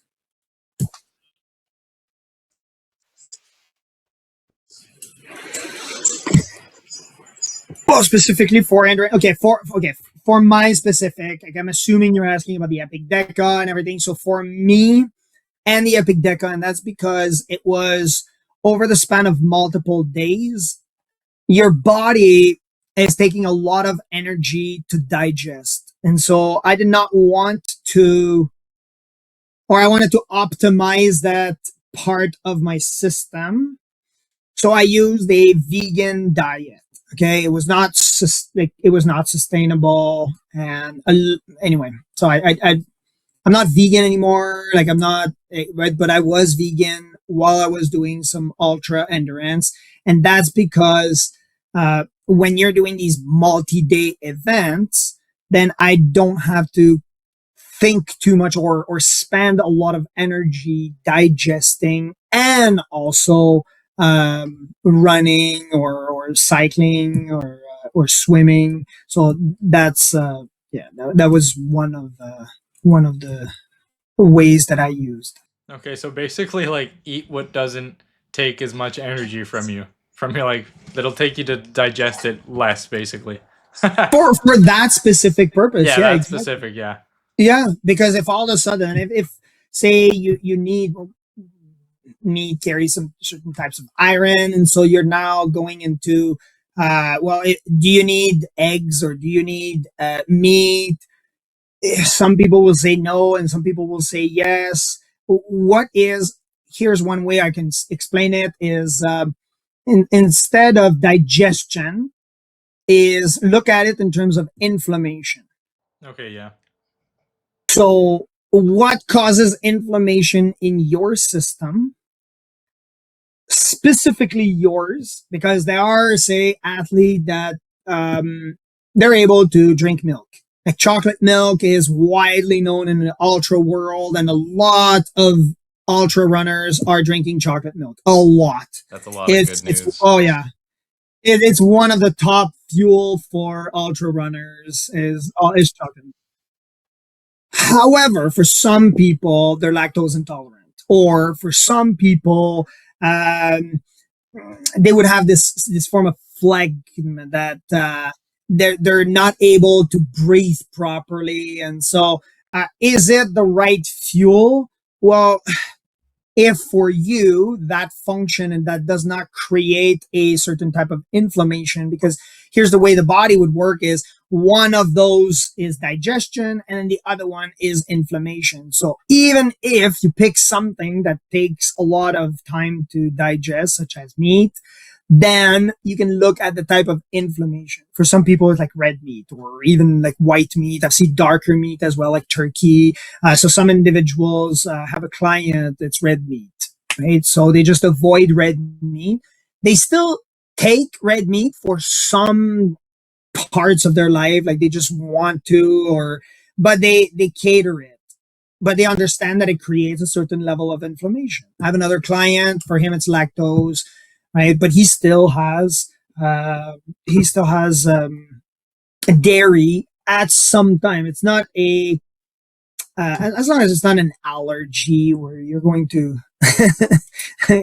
Well, specifically for Android, for my specific, like I'm assuming you're asking about the Epicdeca and everything. So for me and the Epicdeca, and that's because it was over the span of multiple days, your body is taking a lot of energy to digest. And so I did not want to, or I wanted to optimize that part of my system. So I used a vegan diet. Okay, it was not sustainable, and anyway, so I'm not vegan anymore. Like I'm not, right, but I was vegan while I was doing some ultra endurance, and that's because when you're doing these multi-day events, then I don't have to think too much or spend a lot of energy digesting and also running or cycling or swimming. So that's yeah, that was one of the ways that I used. Okay, so basically, like, eat what doesn't take as much energy from your, like, that'll take you to digest it less, basically. For that specific purpose, Yeah, yeah, that's exactly. specific. Yeah. Yeah, because if all of a sudden, if say you need meat carries some certain types of iron, and so you're now going into do you need eggs or do you need meat? Some people will say no, and some people will say yes. What is Here's one way I can explain it: is instead of digestion, is look at it in terms of inflammation. Okay. Yeah. So, what causes inflammation in your system, specifically yours? Because there are, say, athletes that they're able to drink milk. Like chocolate milk is widely known in the ultra world, and a lot of ultra runners are drinking chocolate milk. A lot. That's a lot of good It's news. oh yeah, it's one of the top fuel for ultra runners is chocolate. However, for some people, they're lactose intolerant, or for some people, um, they would have this form of phlegm that they're not able to breathe properly, and so is it the right fuel? Well, if for you that function and that does not create a certain type of inflammation, because here's the way the body would work: is one of those is digestion and then the other one is inflammation. So even if you pick something that takes a lot of time to digest, such as meat, then you can look at the type of inflammation. For some people, it's like red meat or even like white meat. I've seen darker meat as well, like turkey. So some individuals have a client that's red meat, right? So they just avoid red meat. They still take red meat for some parts of their life, like they just want to, or but they cater it. But they understand that it creates a certain level of inflammation. I have another client. For him, it's lactose, right? But he still has dairy at some time. It's not a as long as it's not an allergy where you're going to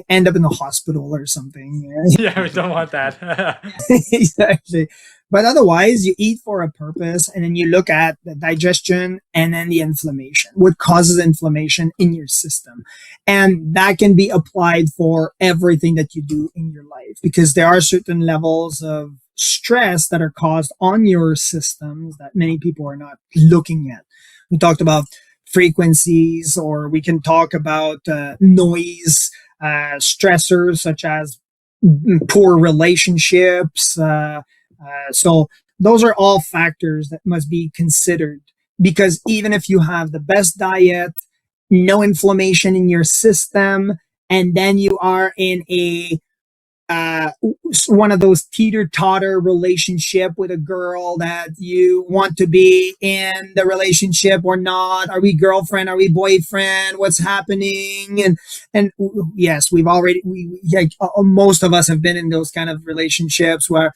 end up in the hospital or something. Yeah, we don't want that. Exactly. But otherwise, you eat for a purpose, and then you look at the digestion and then the inflammation, what causes inflammation in your system. And that can be applied for everything that you do in your life, because there are certain levels of stress that are caused on your systems that many people are not looking at. We talked about frequencies, or we can talk about noise, stressors such as poor relationships. So those are all factors that must be considered, because even if you have the best diet, no inflammation in your system, and then you are in a one of those teeter-totter relationship with a girl that you want to be in the relationship or not. Are we girlfriend? Are we boyfriend? What's happening? And yes, most of us have been in those kind of relationships where,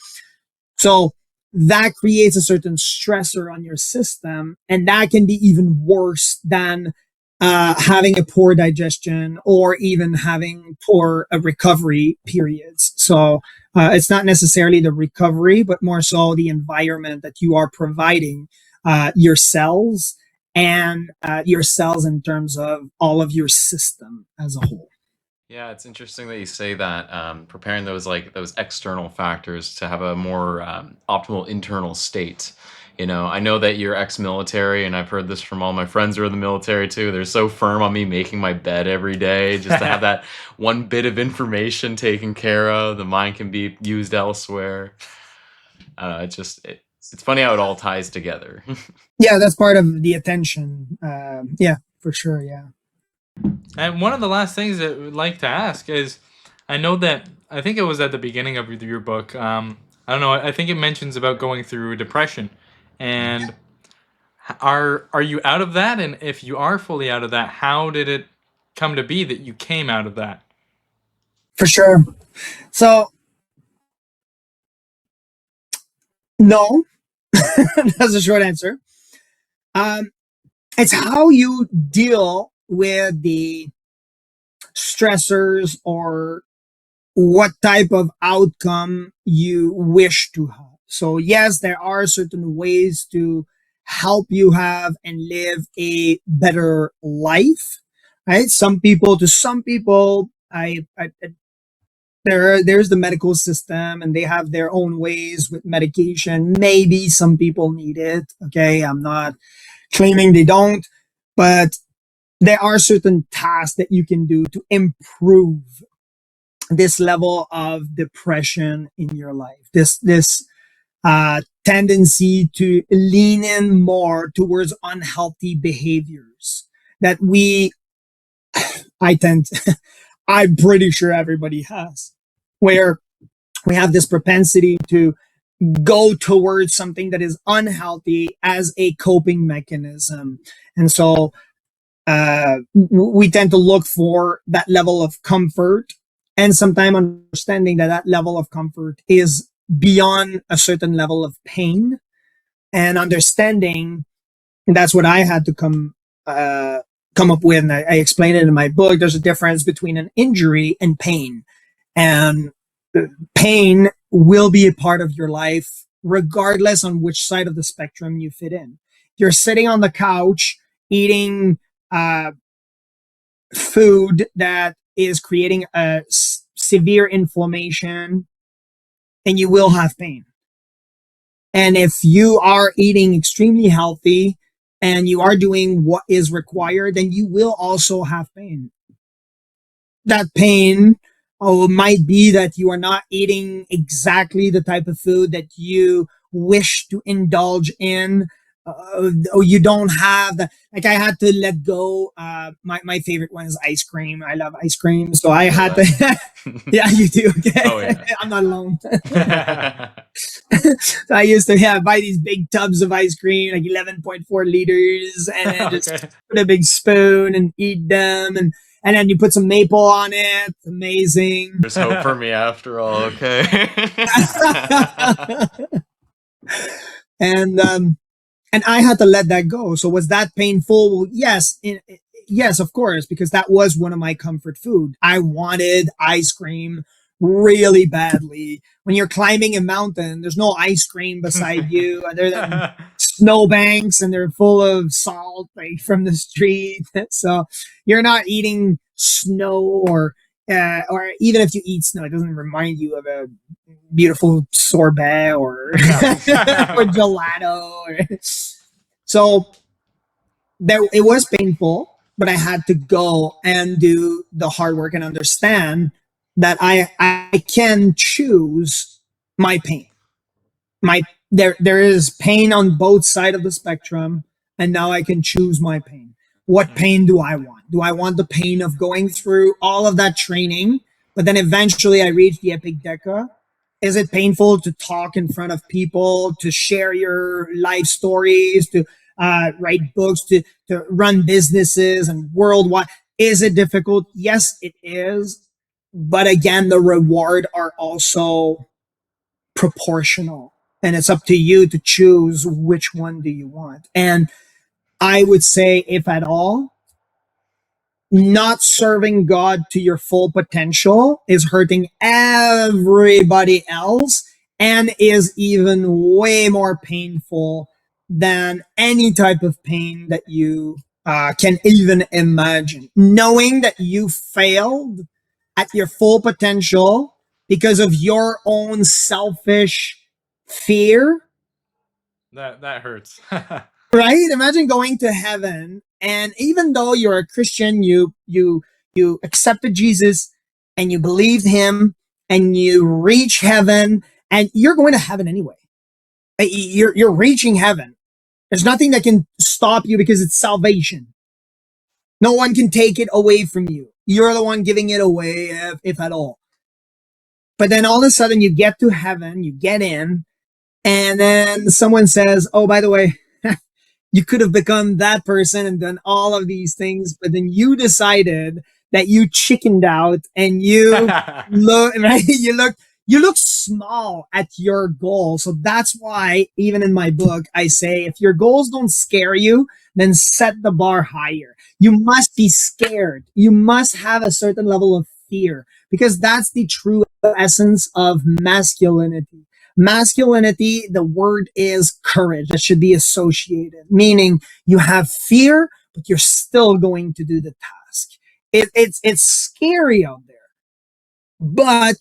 so that creates a certain stressor on your system, and that can be even worse than having a poor digestion or even having poor recovery periods. So it's not necessarily the recovery, but more so the environment that you are providing your cells, and your cells in terms of all of your system as a whole. Yeah, it's interesting that you say that, preparing those external factors to have a more optimal internal state. You know, I know that you're ex-military, and I've heard this from all my friends who are in the military too. They're so firm on me making my bed every day just to have that one bit of information taken care of. The mind can be used elsewhere. It's funny how it all ties together. Yeah, that's part of the attention. Yeah, for sure. Yeah. And one of the last things that we'd like to ask is, I think it was at the beginning of your book. I don't know. I think it mentions about going through depression, and are you out of that? And if you are fully out of that, how did it come to be that you came out of that? For sure. So, no, that's a short answer. Um, it's how you deal with the stressors or what type of outcome you wish to have. So yes, there are certain ways to help you have and live a better life, right? Some people, there's the medical system and they have their own ways with medication. Maybe some people need it. Okay. I'm not claiming they don't, but there are certain tasks that you can do to improve this level of depression in your life, this tendency to lean in more towards unhealthy behaviors that I tend I'm pretty sure everybody has, where we have this propensity to go towards something that is unhealthy as a coping mechanism. And so we tend to look for that level of comfort, and sometimes understanding that that level of comfort is beyond a certain level of pain, and understanding, and that's what I had to come up with, and I explain it in my book. There's a difference between an injury and pain, and pain will be a part of your life regardless on which side of the spectrum you fit in. You're sitting on the couch eating food that is creating a severe inflammation, and you will have pain. And if you are eating extremely healthy and you are doing what is required, then you will also have pain. That pain might be that you are not eating exactly the type of food that you wish to indulge in, or you don't have the, like I had to let go. My favorite one is ice cream. I love ice cream. So I had to, yeah, you do. Okay. Oh, yeah. I'm not alone. So I used to buy these big tubs of ice cream, like 11.4 liters, and then just Okay. put a big spoon and eat them. And then you put some maple on it. It's amazing. There's hope for me after all. Okay. And I had to let that go. So was that painful? Well, yes, yes, of course, because that was one of my comfort food. I wanted ice cream really badly. When you're climbing a mountain, there's no ice cream beside you other than snowbanks, and they're full of salt, like from the street. So you're not eating snow, or even if you eat snow, it doesn't remind you of a beautiful sorbet or or gelato. So it was painful, but I had to go and do the hard work and understand that I can choose my pain. There is pain on both sides of the spectrum, and now I can choose my pain. What pain do I want? Do I want the pain of going through all of that training, but then eventually I reach the Epicdeca? Is it painful to talk in front of people, to share your life stories, to write books, to run businesses and worldwide? Is it difficult? Yes, it is. But again, the reward are also proportional, and it's up to you to choose which one do you want. And I would say, if at all, not serving God to your full potential is hurting everybody else, and is even way more painful than any type of pain that you can even imagine. Knowing that you failed at your full potential because of your own selfish fear. That hurts. Right? Imagine going to heaven, and even though you're a Christian, you accepted Jesus and you believed him, and you reach heaven, and you're going to heaven anyway. You're reaching heaven. There's nothing that can stop you because it's salvation. No one can take it away from you. You're the one giving it away, if at all. But then all of a sudden you get to heaven, you get in, and then someone says, "Oh, by the way, you could have become that person and done all of these things, but then you decided that you chickened out, and you look right. you look small at your goal. So that's why even in my book, I say, if your goals don't scare you, then set the bar higher. You must be scared. You must have a certain level of fear, because that's the true essence of masculinity. Masculinity, the word is courage. That should be associated, meaning you have fear, but you're still going to do the task. It's scary out there, but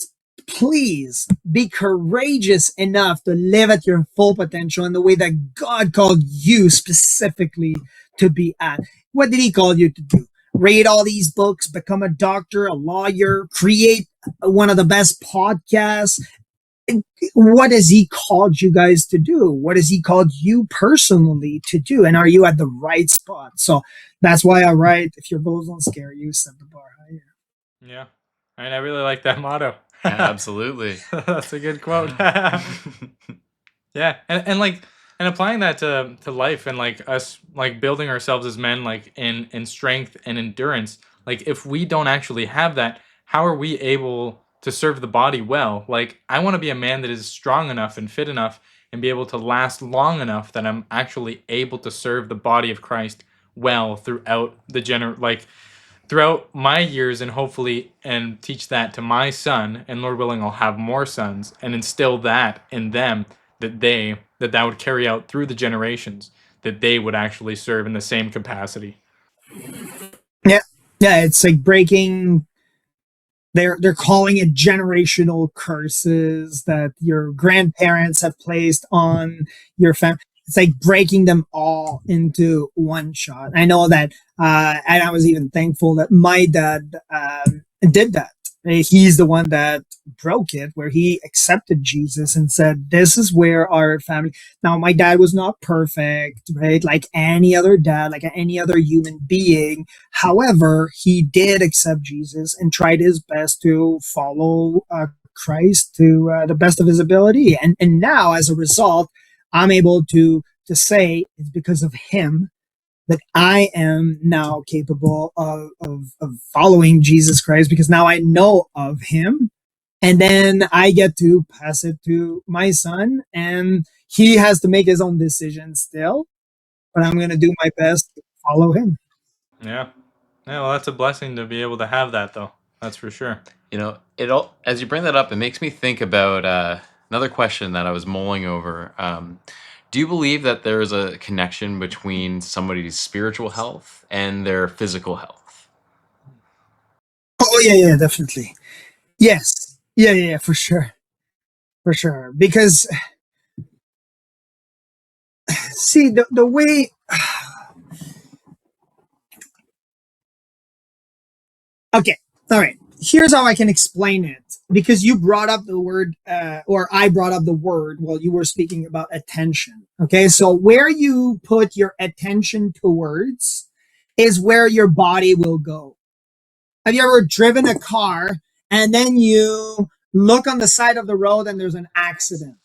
please be courageous enough to live at your full potential in the way that God called you specifically to be at. What did he call you to do? Read all these books, become a doctor, a lawyer, create one of the best podcasts. What has he called you guys to do? What has he called you personally to do? And are you at the right spot? So that's why I write, if your goals don't scare you, set the bar higher. Yeah. I really like that motto. Yeah, absolutely. That's a good quote. Yeah. And like, and applying that to life, and like us like building ourselves as men, like in strength and endurance. Like if we don't actually have that, how are we able to serve the body well? Like I want to be a man that is strong enough and fit enough and be able to last long enough that I'm actually able to serve the body of Christ well throughout throughout my years, and hopefully and teach that to my son, and Lord willing I'll have more sons, and instill that in them, that would carry out through the generations, that they would actually serve in the same capacity. Yeah. Yeah, it's like breaking, they're calling it generational curses that your grandparents have placed on your family. It's like breaking them all into one shot. I know that, and I was even thankful that my dad did that. He's the one that broke it, where he accepted Jesus and said, "This is where our family." Now, my dad was not perfect, right? Like any other dad, like any other human being. However, he did accept Jesus and tried his best to follow Christ to the best of his ability. And now, as a result, I'm able to say it's because of him that I am now capable of following Jesus Christ, because now I know of him, and then I get to pass it to my son, and he has to make his own decision still, but I'm going to do my best to follow him. Yeah. Yeah, well, that's a blessing to be able to have that, though. That's for sure. You know, it all, as you bring that up, it makes me think about another question that I was mulling over. Do you believe that there is a connection between somebody's spiritual health and their physical health? Oh yeah, definitely. Yes. Yeah, for sure. For sure. Because see, the way, okay, all right. Here's how I can explain it. Because you brought up the word, or I brought up the word while you were speaking about attention. Okay, so where you put your attention towards is where your body will go. Have you ever driven a car and then you look on the side of the road and there's an accident?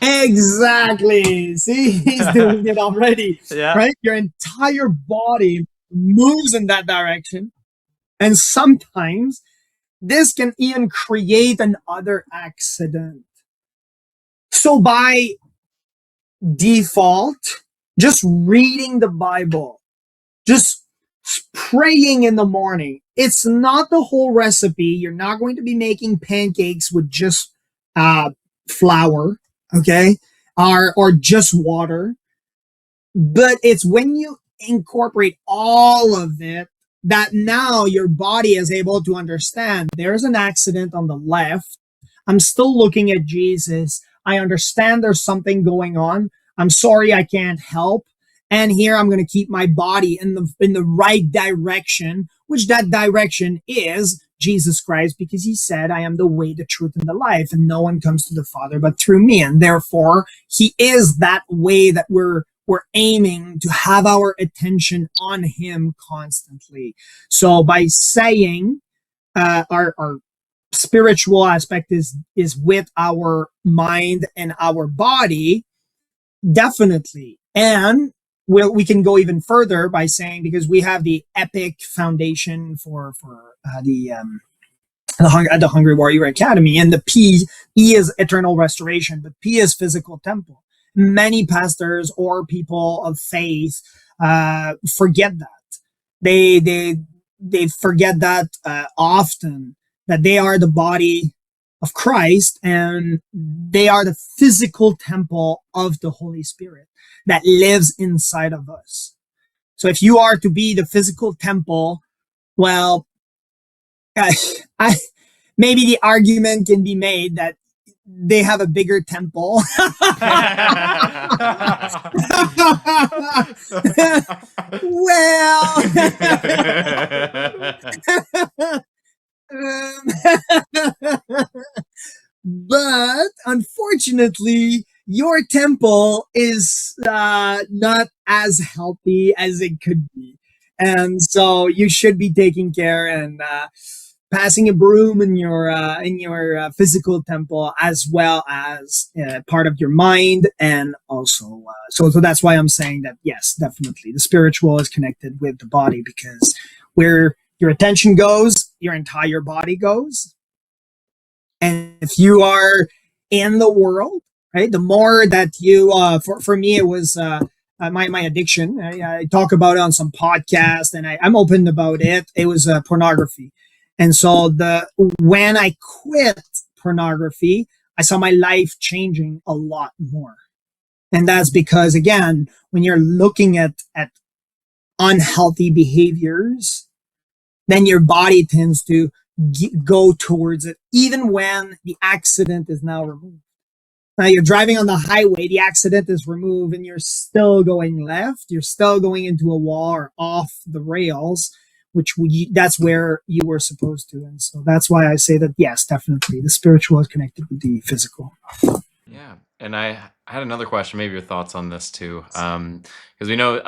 Exactly. See, he's doing it already. Yeah. Right? Your entire body moves in that direction. And sometimes this can even create another accident. So by default, just reading the Bible, just praying in the morning, it's not the whole recipe. You're not going to be making pancakes with just flour, okay, or just water. But it's when you incorporate all of it that now your body is able to understand there's an accident on the left. I'm still looking at Jesus. I understand there's something going on. I'm sorry I can't help. And here I'm going to keep my body in the right direction, which that direction is Jesus Christ, because he said, I am the way, the truth, and the life, and no one comes to the Father but through me. And therefore, he is that way that we're aiming to have our attention on him constantly. So by saying our spiritual aspect is with our mind and our body, definitely. And we can go even further by saying, because we have the Epic Foundation for the at the Hungry Warrior Academy. And the E is eternal restoration, but P is physical temple. Many pastors or people of faith forget that. They forget that often, that they are the body of Christ and they are the physical temple of the Holy Spirit that lives inside of us. So if you are to be the physical temple, well, I maybe the argument can be made that they have a bigger temple. Well, but unfortunately, your temple is not as healthy as it could be. And so you should be taking care and passing a broom in your physical temple, as well as part of your mind, and also so that's why I'm saying that yes, definitely the spiritual is connected with the body, because where your attention goes, your entire body goes. And if you are in the world, right, the more that you for me it was my addiction. I talk about it on some podcast, and I'm open about it. It was pornography. And so when I quit pornography, I saw my life changing a lot more. And that's because, again, when you're looking at unhealthy behaviors, then your body tends to go towards it, even when the accident is now removed. Now you're driving on the highway, the accident is removed, and you're still going left. You're still going into a wall or off the rails, that's where you were supposed to. And so that's why I say that, yes, definitely the spiritual is connected with the physical. Yeah. And I had another question, maybe your thoughts on this too, because we know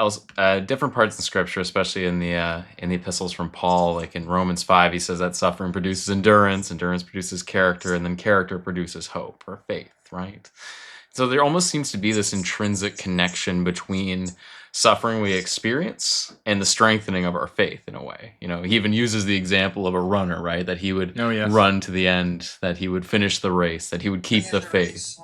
different parts of Scripture, especially in the epistles from Paul, like in Romans 5, he says that suffering produces endurance, endurance produces character, and then character produces hope or faith, right? So there almost seems to be this intrinsic connection between suffering we experience and the strengthening of our faith in a way. You know, he even uses the example of a runner, right? That he would run to the end, that he would finish the race, that he would keep the faith.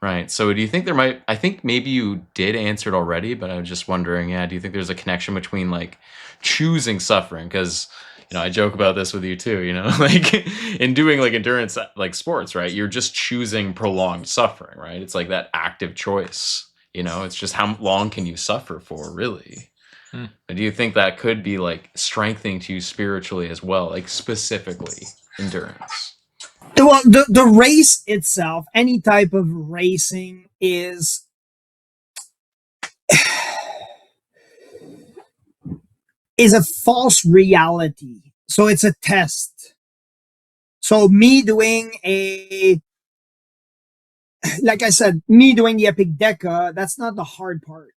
Right. So do you think I think maybe you did answer it already, but I was just wondering, do you think there's a connection between like choosing suffering? Because, I joke about this with you too, like in doing like endurance, like sports, right? You're just choosing prolonged suffering, right? It's like that active choice, it's just how long can you suffer for, really? But do you think that could be like strengthening to you spiritually as well, like specifically endurance? Well, the race itself, any type of racing is a false reality. So it's a test. So me doing like I said, me doing the Epicdeca, that's not the hard part.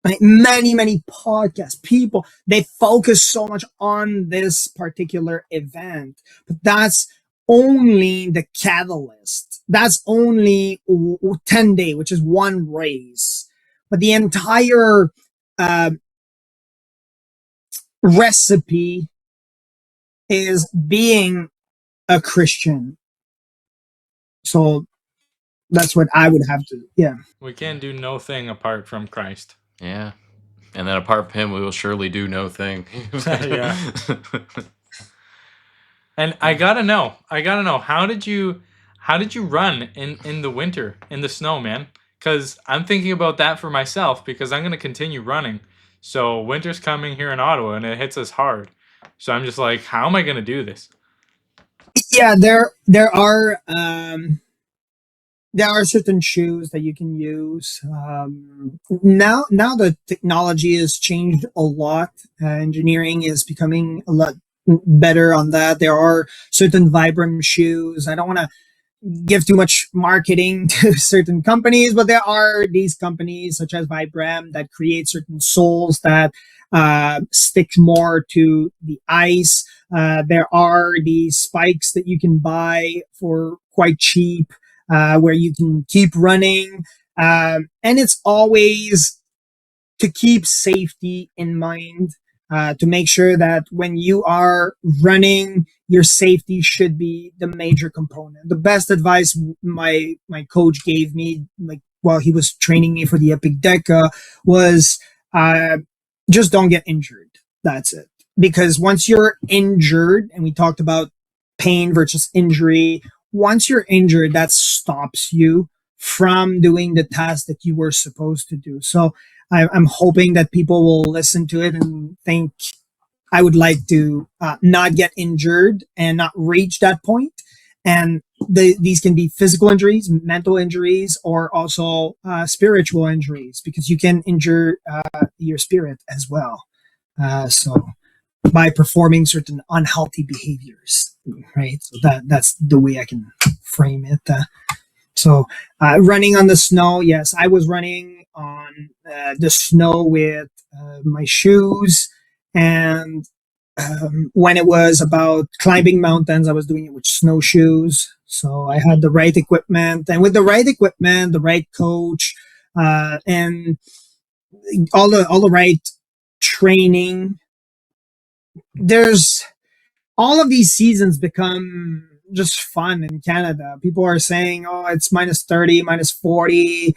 Like many podcasts, people, they focus so much on this particular event, but that's only the catalyst. That's only 10 day, which is one race. But the entire recipe is being a Christian. So that's what I would have to, yeah. We can't do no thing apart from Christ. Yeah. And then apart from him, we will surely do no thing. Yeah. And I gotta know, how did you run in the winter, in the snow, man? Because I'm thinking about that for myself, because I'm gonna continue running. So winter's coming here in Ottawa, and it hits us hard. So I'm just like, how am I gonna do this? Yeah, there are certain shoes that you can use. Now the technology has changed a lot. Engineering is becoming a lot better on that. There are certain Vibram shoes. I don't want to give too much marketing to certain companies, but there are these companies such as Vibram that create certain soles that stick more to the ice. There are these spikes that you can buy for quite cheap, where you can keep running. And it's always to keep safety in mind. to make sure that when you are running, your safety should be the major component. The best advice my coach gave me, like while he was training me for the Epicdeca, was just don't get injured. That's it. Because once you're injured, and we talked about pain versus injury, once you're injured, that stops you from doing the task that you were supposed to do. So I'm hoping that people will listen to it and think I would like to not get injured and not reach that point. And these can be physical injuries, mental injuries, or also spiritual injuries, because you can injure your spirit as well. So by performing certain unhealthy behaviors, right? So that's the way I can frame it. So running on the snow, yes, I was running on the snow with my shoes, and when it was about climbing mountains, I was doing it with snowshoes. So I had the right equipment, and with the right equipment, the right coach, and all the right training, there's all of these seasons become just fun in Canada. People are saying, "Oh, it's -30, -40."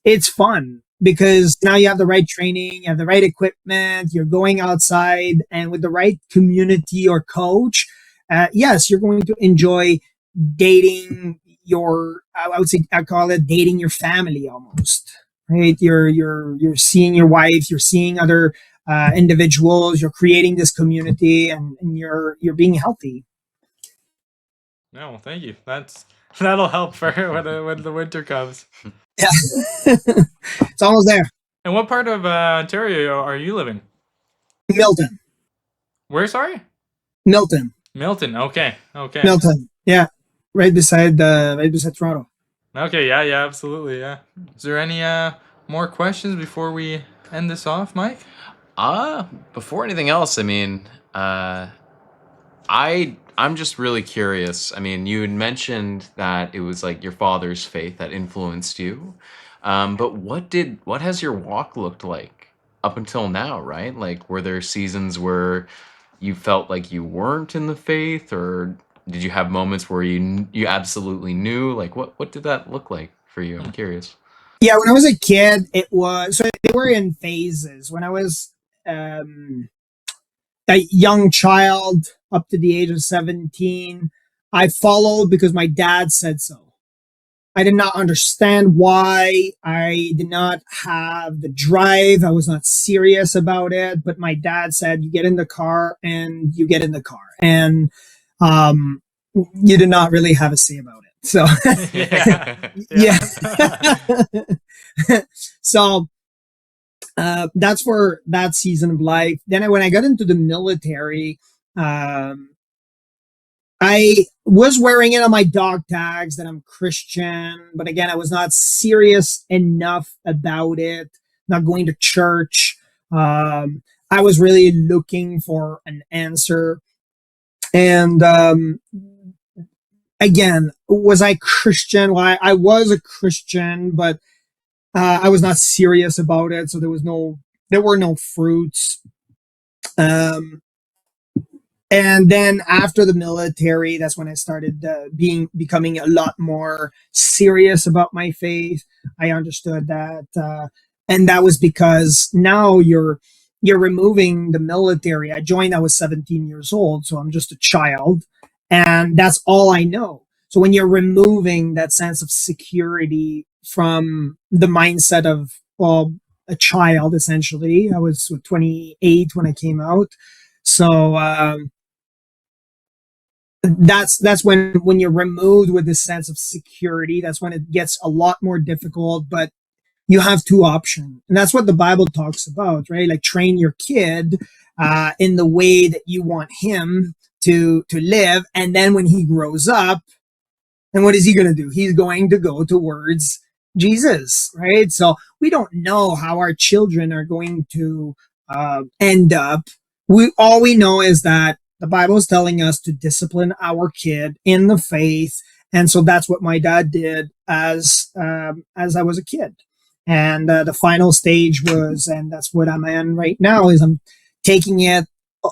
It's fun because now you have the right training, you have the right equipment, you're going outside, and with the right community or coach, yes, you're going to enjoy dating I would say I call it dating your family almost, right? You're seeing your wife, you're seeing other individuals, you're creating this community, and you're being healthy. No, well, thank you. That'll help for when the winter comes. Yeah. It's almost there. And what part of Ontario are you living? Milton. Where, sorry? Milton. Milton. Okay. Okay. Milton. Yeah. Right beside Toronto. Okay. Yeah. Yeah. Absolutely. Yeah. Is there any more questions before we end this off, Mike? Before anything else, I mean, I'm just really curious. I mean, you had mentioned that it was like your father's faith that influenced you. But what has your walk looked like up until now, right? Like, were there seasons where you felt like you weren't in the faith, or did you have moments where you absolutely knew? Like, what did that look like for you? I'm curious. Yeah, when I was a kid, they were in phases. When I was a young child up to the age of 17, I followed because my dad said so. I did not understand why. I did not have the drive. I was not serious about it. But my dad said, you get in the car and you get in the car. And you did not really have a say about it. So, yeah. So, that's for that season of life. Then when I got into the military, I was wearing it on my dog tags that I'm Christian, but again, I was not serious enough about it, not going to church. I was really looking for an answer. And again, was I Christian? Well, I was a Christian, but I was not serious about it. So there were no fruits. And then after the military, that's when I started becoming a lot more serious about my faith. I understood that, and that was because now you're removing the military. I joined. I was 17 years old, so I'm just a child, and that's all I know. So when you're removing that sense of security from the mindset of, well, a child, essentially, I was 28 when I came out. So that's when you're removed with this sense of security, that's when it gets a lot more difficult. But you have two options, and that's what the Bible talks about, right? Like, train your kid in the way that you want him to live, and then when he grows up, and what is he going to do? He's going to go towards Jesus, right? So we don't know how our children are going to end up. All we know is that the Bible is telling us to discipline our kid in the faith, and so that's what my dad did as I was a kid. And the final stage was, and that's what I'm in right now, is I'm taking it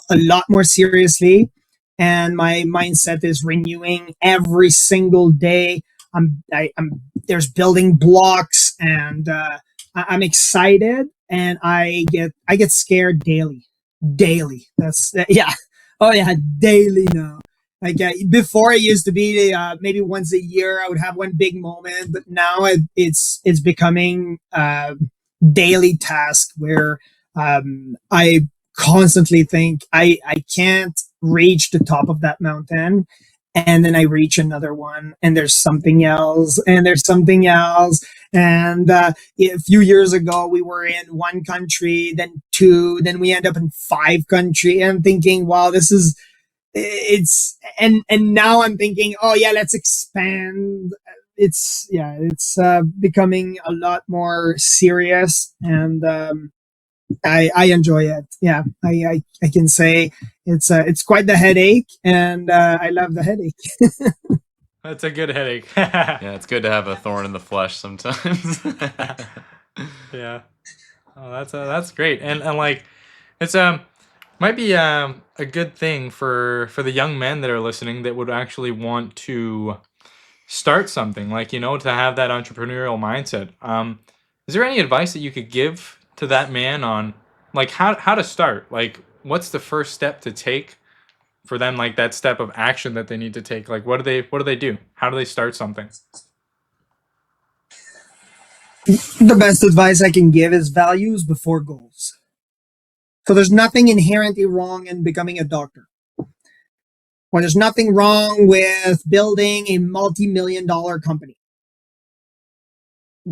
a lot more seriously, and my mindset is renewing every single day. I'm there's building blocks, and I'm excited, and I get scared daily. That's yeah, oh yeah, daily now. Like before, it used to be maybe once a year I would have one big moment, but now it's becoming daily task where I constantly think I can't reach the top of that mountain, and then I reach another one, and there's something else, and there's something else. And a few years ago, we were in one country, then two, then we end up in five countries. And I'm thinking, wow, this is and now I'm thinking, oh yeah, let's expand. It's becoming a lot more serious, and I enjoy it. Yeah, I can say it's quite the headache, and I love the headache. That's a good headache. Yeah, it's good to have a thorn in the flesh sometimes. Yeah. Oh, that's great. And like it's might be a good thing for the young men that are listening that would actually want to start something, like, to have that entrepreneurial mindset. Is there any advice that you could give to that man on like how to start? Like what's the first step to take for them, like that step of action that they need to take? Like what do they do? How do they start something? The best advice I can give is values before goals. So there's nothing inherently wrong in becoming a doctor. Or there's nothing wrong with building a multi-million-dollar company.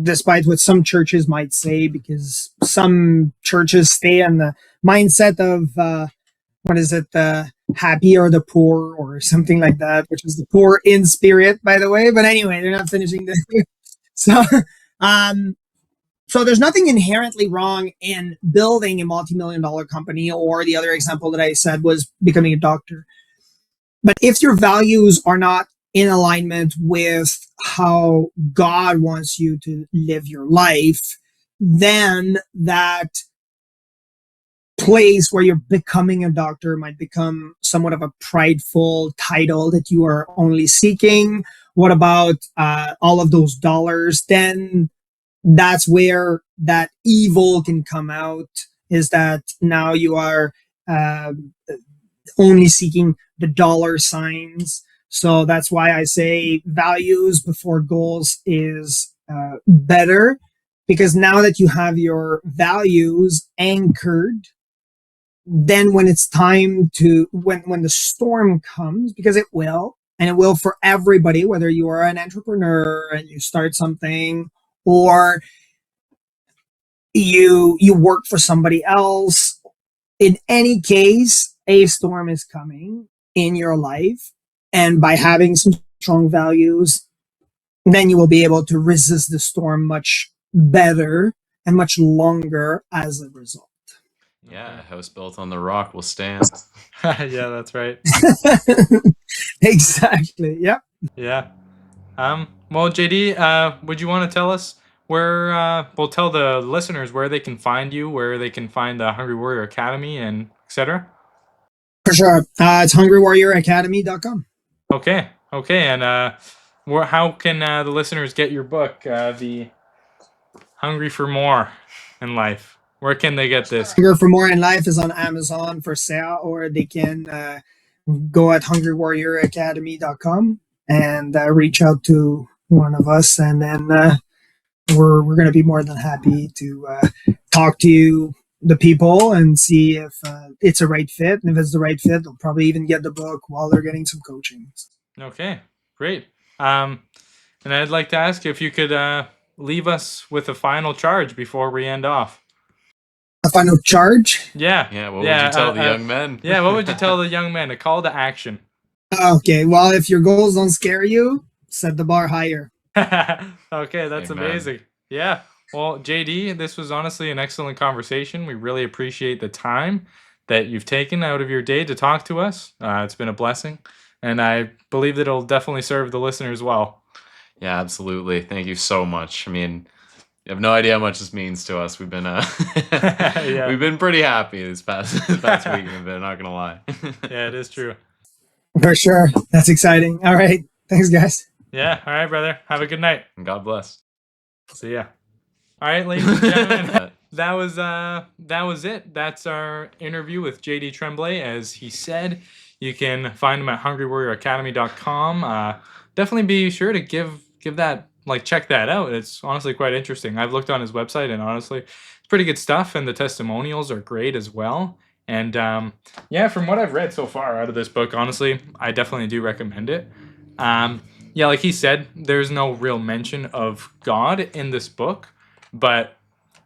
Despite what some churches might say, because some churches stay in the mindset of, what is it, the happy or the poor or something like that, which is the poor in spirit, by the way. But anyway, they're not finishing the so so there's nothing inherently wrong in building a multi-million-dollar company, or the other example that I said was becoming a doctor. But if your values are not in alignment with how God wants you to live your life, then that place where you're becoming a doctor might become somewhat of a prideful title that you are only seeking. What about all of those dollars? Then that's where that evil can come out, is that now you are only seeking the dollar signs. So that's why I say values before goals is better, because now that you have your values anchored, then when it's time to, when the storm comes, because it will, and it will for everybody, whether you are an entrepreneur and you start something, or you work for somebody else, in any case, a storm is coming in your life. And by having some strong values, then you will be able to resist the storm much better and much longer as a result. Yeah, a house built on the rock will stand. Yeah, that's right. Exactly. Yep. Yeah. Well, JD, would you want to tell us where, we'll tell the listeners where they can find you, where they can find the Hungry Warrior Academy, and etc.? For sure. It's hungrywarrioracademy.com. Okay. And how can the listeners get your book, The Hungry for More in Life? Where can they get this? Hunger for More in Life is on Amazon for sale, or they can go at hungrywarrioracademy.com and reach out to one of us, and then we're going to be more than happy to talk to you, the people, and see if it's a right fit. And if it's the right fit, they'll probably even get the book while they're getting some coaching. Okay, great. And I'd like to ask if you could leave us with a final charge before we end off. A final charge? Yeah. What would you tell the young men? Yeah, what would you tell the young men? A call to action. Okay, well, if your goals don't scare you, set the bar higher. Okay, that's Amen. amazing. Yeah. Well, JD, this was honestly an excellent conversation. We really appreciate the time that you've taken out of your day to talk to us. It's been a blessing, and I believe that it'll definitely serve the listeners well. Yeah, absolutely. Thank you so much. I mean, You have no idea how much this means to us. We've been Yeah. we've been pretty happy this past week. I'm not gonna lie. Yeah, it is true. For sure. That's exciting. All right. Thanks, guys. Yeah. All right, brother. Have a good night. And God bless. See ya. All right, ladies and gentlemen, that was it. That's our interview with JD Tremblay. As he said, you can find him at hungrywarrioracademy.com. Definitely be sure to give that, like, check that out. It's honestly quite interesting. I've looked on his website, and honestly, it's pretty good stuff, and the testimonials are great as well. And yeah, from what I've read so far out of this book, honestly, I definitely do recommend it. Yeah, like he said, there's no real mention of God in this book, but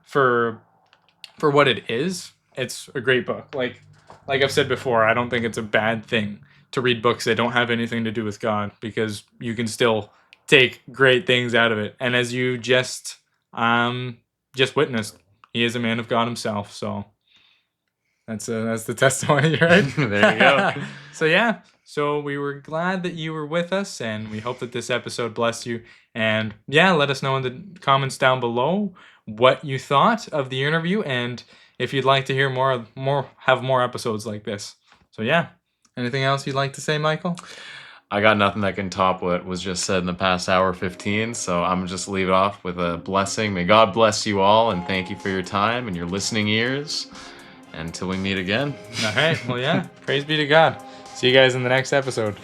for what it is, it's a great book. Like I've said before, I don't think it's a bad thing to read books that don't have anything to do with God, because you can still take great things out of it. And as you just witnessed, he is a man of God himself. So that's the testimony, right? There you go. So yeah, so we were glad that you were with us, and we hope that this episode blessed you. And yeah, let us know in the comments down below what you thought of the interview, and if you'd like to hear have more episodes like this. So yeah, anything else you'd like to say, Michael? I got nothing that can top what was just said in the past hour 15, so I'm just leave it off with a blessing. May God bless you all, and thank you for your time and your listening ears. Until we meet again. All right. Well, yeah. Praise be to God. See you guys in the next episode.